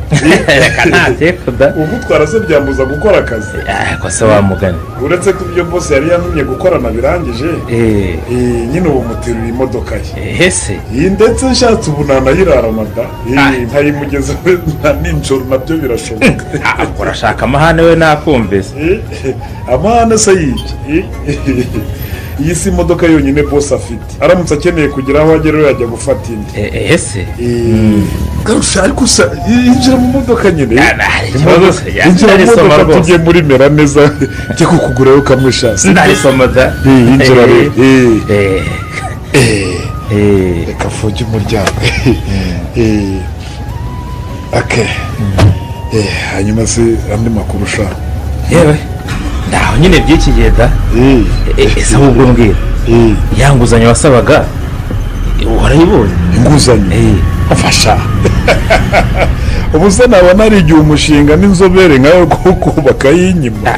reka nta teko da. ubu twaraze byambuza gukora akazi. ko se wamugane. uretse ko ibyo bose yari yantumye gukorana birangije nyine ubu muterura imodoka ye. ese iyi ndetse nshatse ubu nanayirarana da. ntayimugeza na nijoro nabyo birashoboka. urashaka amahane we nakumvise. amahane se yibye. iyi si imodoka yonyine bose afite aramutse akeneye kugira aho agera yajya gufata indi. ese garusha ariko yinjira mu modoka nyine. injira mu modoka tujye muri mera neza njye kukugurayo kamwe shasi. ndarisoma da. yinjira rero. reka mfunge umuryango. hanyuma se andi makuru ushaka? yewe ndaho nyine by'iki gihe da. ese ahubwo mbwira ya nguzanyo wasabaga warayibonye? inguzanyo fasha ubu se nabona ari igihe umushinga n'inzobere nkawe wo kubaka y'inyuma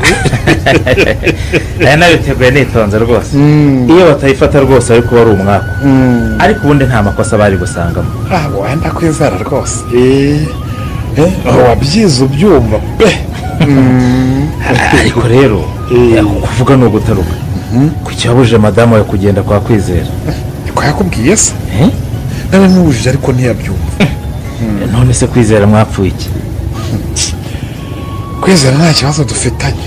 nabiteguye nitonze rwose iyo batayifata rwose ariko wari umwaka ariko ubundi nta makosa bari gusangamo wenda kwizera rwose wabyize ubyumva pe ariko rero kuvuga ni ugutaruka kuki wabujije madamu wawe kugenda kwa Kwizera ko yakubwiye se nawe mubujije ariko ntiyabyumva none se Kwizera mwapfuye iki? Kwizera nta kibazo dufitanye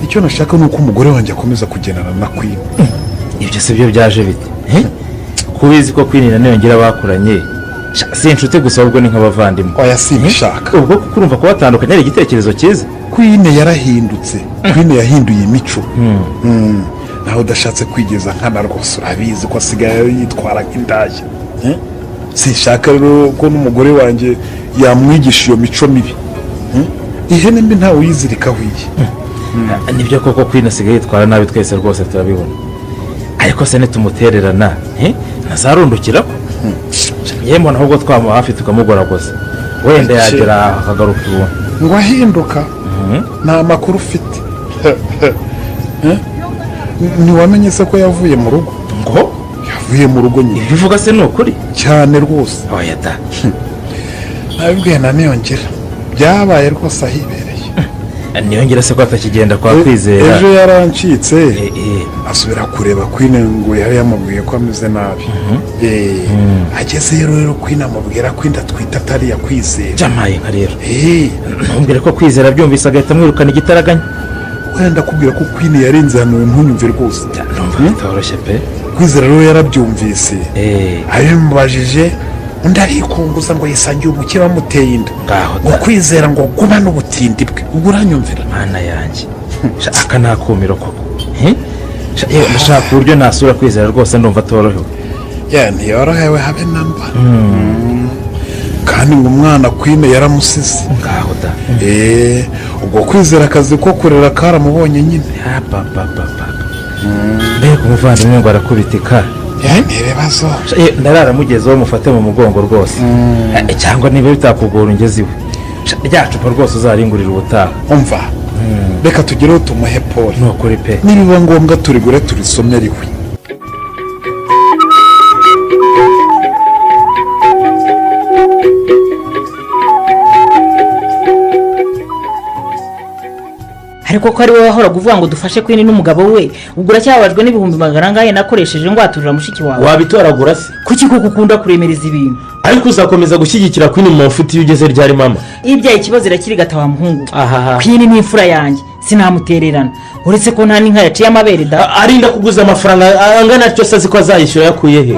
icyo nashaka ni uko umugore wanjye akomeza kugendana na Queen. Ibyo se byo byaje bite kubizi ko Queen na Niyongira bakuranye si inshuti gusa ahubwo ni nk'abavandimwe. Oya simbishaka ubwo kuko urumva ko batandukanye ari igitekerezo cyiza. Queen yarahindutse, Queen yahinduye imico naho udashatse kwigeza nkana rwose urabizi ko asigaye yitwara nk'indaya. Sinshaka rero ko n'umugore wanjye yamwigisha iyo mico mibi. Ihene mbi ntawe uyizirikaho iyi. Nibyo koko Queen asigaye yitwara nabi twese rwose turabibona, ariko se nitumutererana ntazarundukira yemwe ahubwo twama hafi tukamugoragoza wenda yagera akagaruka ubu ngo ahinduka. Nta makuru ufite. Ntiwamenye se ko yavuye mu rugo? Ngo yavuye mu rugo nyine. Bivuga se ni ukuri cyane rwose. Oya da nabibwiye na Niyongira byabaye rwose ahibereye. Niyongira se ko atakigenda kwa Kwizera? Ejo yarancitse asubira kureba Queen ngo yari yamubwiye ko ameze nabi. Ageze rero Queen amubwira ko inda twita atari ya Kwizera. Jamaye nka rero ntumbwire ko Kwizera byumvise agahita amwirukana igitaraganya. Wenda kubwira ko Queen yarenze hano ntunyumve rwose. Bitoroshye pe. Kwizera rero yarabyumvise abimubajije undi arikunguza ngo yisangiye umukire wamuteye inda ngo Kwizera ngo guba n'ubutindi bwe. Ubwo uranyumvira mana yanjye aka nakumiro koko ndashaka uburyo nasura Kwizera rwose ndumva atorohewe. Ntiyorohewe habe namba kandi ngo umwana Queen yaramusize ngaho da. ubwo Kwizera akazi ko kurera karamubonye nyine. mbega umuvandimwe ngo arakubitika. Ntibibazo ndararamugezeho mufate mu mugongo rwose cyangwa niba bitakugora ungeze iwe rya cupa rwose uzaringurira ubutaha. umva reka tugereho tumuhe Paul. ni ukuri pe nibiba ngombwa turigure turisomere iwe. ariko ko ari wowe wahoraga uvuga ngo dufashe Queen n'umugabo we, ubwo uracyababajwe n'ibihumbi magana angahe nakoresheje ngo aturira mushiki wawe? wabitoragura se kuki kuko ukunda kuremereza ibintu? ariko uzakomeza gushyigikira Queen mu mafuti iyo ugeze ryari mama? ibyaye ikibazo irakirigata wa muhungu. Queen ni imfura yanjye sinamutererana, uretse ko nta n'inka yaciye amabere da. arinda kuguza amafaranga angana atyo se ko azayishyura yakuye he?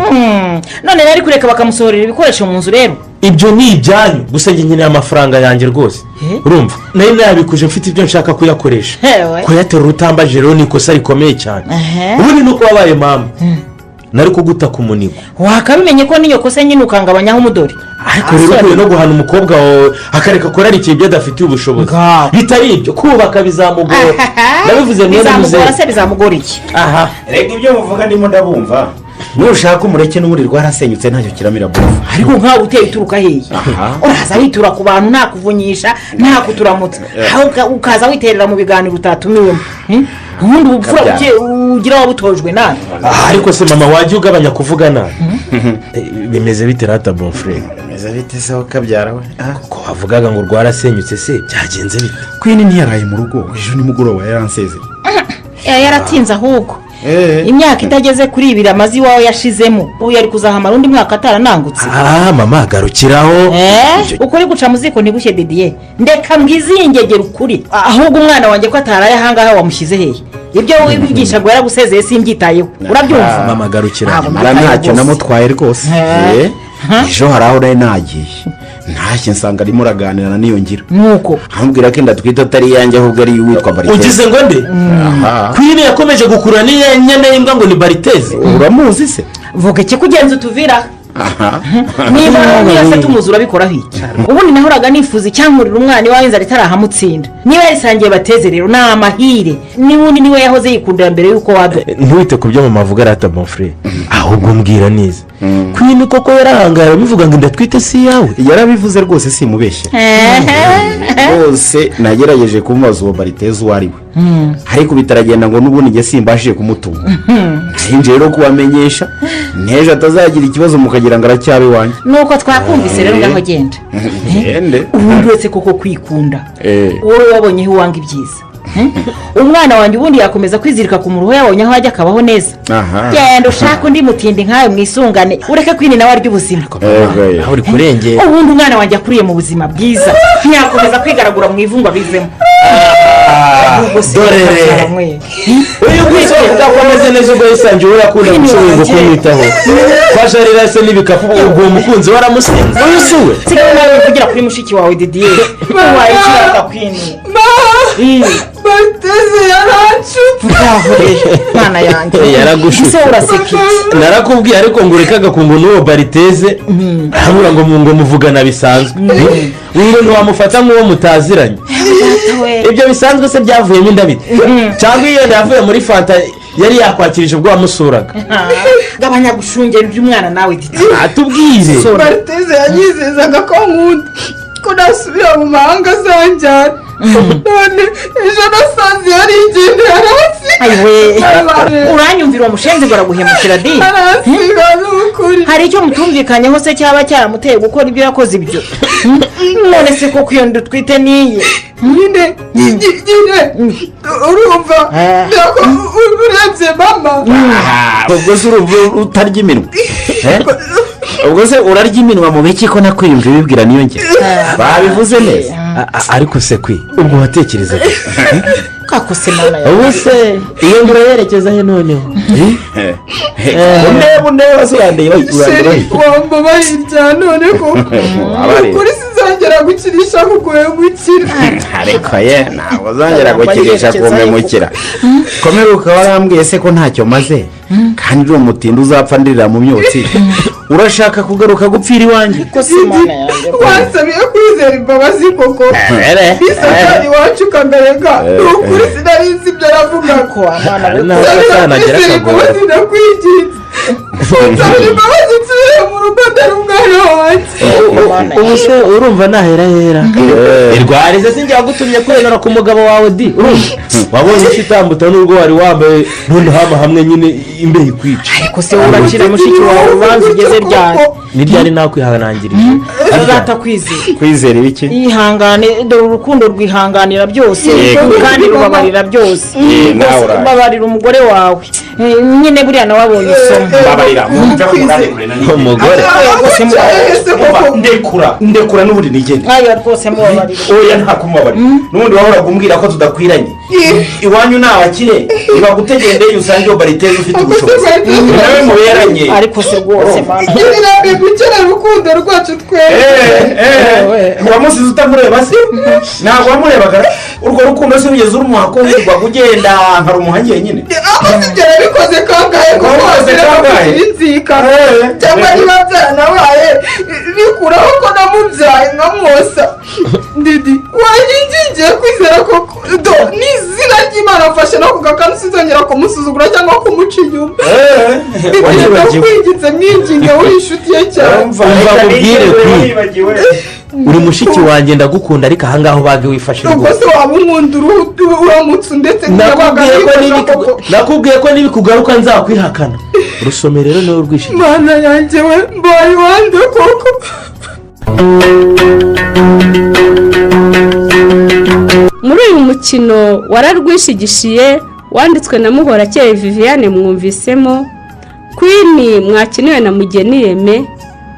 none nari kureka bakamusohorera ibikoresho mu nzu rero? ibyo ni ibyanyu gusa njye nkeneye amafaranga yanjye rwose. urumva nari nayabikuje mfite ibyo nshaka kuyakoresha. kuyatera utambaje rero ni ikosa rikomeye cyane. ubundi ni uko wabaye mama nari kuguta ku munigo. wakabimenye ko niyo kosa nyine ukangabanyaho umudori. ariko rero ukwiye no guhana umukobwa wawe akareka kurarikira ibyo adafitiye ubushobozi. bitari ibyo kubaka bizamugora. ndabivuze niyo bizamugora se bizamugora iki? reka ibyo muvuga ndimo ndabumva. nushaka umureke n'ubundi rwarasenyutse ntacyo kiramira buva. ariko nkawe uteye uturuka hehe? uraza witura ku bantu nta kuvunyisha nta kuturamutsa ukaza witerera mu biganiro utatumiwemo. ubundi ubupfura ugira wabutojwe nawe. ariko se mama wajya ugabanya kuvuga nabi? bimeze bite rata bon frere? bimeze bite se wakabyara we? ko wavugaga ngo rwarasenyutse se byagenze bite? Queen ntiyaraye mu rugo ejo nimugoroba yaransezeye. yaratinze ahubwo imyaka itageze kuri 2 amazi iwawe yashizemo ubu yari kuzahamara undi mwaka ataranangutse. mama garukiraho. ukuri guca muziko ntigushye Didier, ndeka mbwizingegera ukuri ahubwo umwana wanjye ko ataraye ahangaha wamushyize hehe? ibyo wivugisha ngo yaragusezeye simbyitayeho urabyumva? mama garukiraho ntacyo namutwaye rwose. ejo hari aho nari nagiye ntashye nsanga arimo uraganira na Niyongira nuko ambwira ko inda twita atari yanjye ahubwo ari witwa Bariteze. ugize ngo nde? Queen yakomeje gukura n'inyana y'imbwa ngo ni Bariteze. uramuzi se? vuga iki kugenza utuvira niba yose tumuzura bikora hiki? ubundi nahoraga nifuza icyankurira umwana iwawe inzara itarahamutsinda. niba yasangiye Bateze rero ni amahire n'ubundi niwe yahoze yikundira mbere y'uko wado. ntuwite ku byo mama avuga rata bon frere ahubwo mbwira neza kwini koko yarahangaye bivuga ngo ndatwite si yawe yarabivuze rwose simubeshye rwose nagerageje kumubaza uwo bariteze uwo ari we ariko bitaragenda ngo n'ubundi njye simbashije kumutunga nje rero kubamenyesha n'ejo atazagira ikibazo mukagira ngo aracyaba iwanjye nuko twakumvise rero ngaho genda ubundi wese koko kwikunda wowe wabonyeho uwanga ibyiza umwana wanjye ubundi yakomeza kwizirika ku muruho yabonye aho ajya akabaho neza genda ushaka undi mutindi nkawe mwisungane ureke kwini nawe arya ubuzima aho uri kurengera ubundi umwana wanjye akuriye mu buzima bwiza ntiyakomeza kwigaragura mu ivungwa bivemo dore rero uyu kwisi udakomeze neza ubwo yisangiye uwo yakunda gusubira ngo kumwitaho fasharira se n'ibikapu ubwo umukunzi waramusinze uyu si we sigaye nawe kugira kuri mushiki wawe Didier wayikiraga kwini Bariteze yaracutse mwana yanjye yaragushutse uraseka narakubwiye ariko ngo ureke agakungu n'uwo bariteze ahabura ngo muvugana bisanzwe ngo ntiwamufata nk'uwo mutaziranye ibyo bisanzwe se byavuyemo indabiti cyangwa iyo yavuye muri fanta yari yakwakirije ubwo wamusuraga gabanya gushungera iby'umwana nawe atubwire Bariteze yanyizezaga ko nkunda ko nasubira mu mahanga azanjyana none ejo nasanze yarigendeye ayiwe uranyumvira uwo mushenzi ngo araguhemukira di arasiga n'ukuri hari icyo mutumvikanyeho se cyaba cyaramuteye gukora ibyo yakoze ibyo none se koko iyo ndutwite niye nyine urumva urebye mama ubwo se urumva utarya iminwa ubwo se urarya iminwa mu biki ko nakwiyumva ibibwira niyo njye babivuze neza ariko se kwi ubwo watekerezaga kakose mama yawe ubu se iyo ngura yerekeza he noneho unebe wasurandiye wamba bayirya none ko kuri sinzongera gukirisha kuguhemukira ariko ye ntabwo uzongera gukirisha kumemukira komeruka warambwiye se ko ntacyo maze kandi uri umutindi uzapfa ndirira mu myotsi urashaka kugaruka gupfira iwanjye wasabiye kwizera imbabazi koko isakari iwacu kagarega ni ukuri sinarinzi ibyo aravuga ko kwizera imbabazi ndakwigize nsabira imbabazi nsubire mu rugo ndari umwana wanjye ubu se urumva nahera irwarize sinjya wagutumye kwemera ku mugabo wawe di urumva wabonye icyo utambuta n'ubwo wari wambaye ntundi hamwe nyine imbeho ikwica ariko se wubakire mushiki wawe ubanza ugeze ryari ni ryari nakwihanangirije azata kwizera ibiki yihangane dore urukundo rwihanganira byose kandi rubabarira byose babarira umugore wawe nyine buriya nawe abonye isomo babarira umugore ndekura n'ubundi nigende ayo rwose mubabarira oya nta kumubabarira n'ubundi wahoraga umbwira ko tudakwiranye iwanyu ni abakire nibagutegendeye usange iyo bariteze ufite ubushobozi nawe muberanye ariko se rwose mama ntabwo gukira urukundo rwacu twese wamusize utamureba se ntabwo wamurebaga urwo rukundo se ugeze urumuha ko wirwa kugenda nkari umuhangiye nyine ibyo yabikoze kangahe ko rwose rero inzika cyangwa niba byaranabaye bikuraho ko namubyaye nkamwosa didi wanyingingiye kwizera ko n'izina ry'imana mfashe no kugakana usizongera kumusuzugura cyangwa kumuca inyuma ndakwinginze mwinginge uri inshuti ye cyane umva mubwire uri mushiki wanjye ndagukunda ariko ahangaha ubage wifashe ubwo se waba unkunda uramutse ndetse nakubwiye ko nibikugaruka nzakwihakana urusome rero nawe urwishije mana yanjye we mbaye iwande koko muri uyu mukino wararwishigishiye wanditswe na Muhorakeye Viviane mwumvisemo Queen mwakiniwe na Mugeniyeme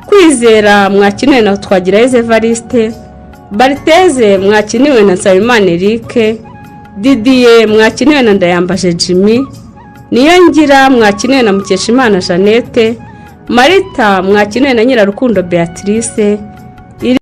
Kwizera mwakiniwe na Twagirayezu Evariste Bariteze mwakiniwe na Nsabimana Eric Didier mwakiniwe na Ndayambaje Jimmy Niyongira mwakiniwe na Mukeshimana Jeannette Marita mwakiniwe na Nyirarukundo Beatrice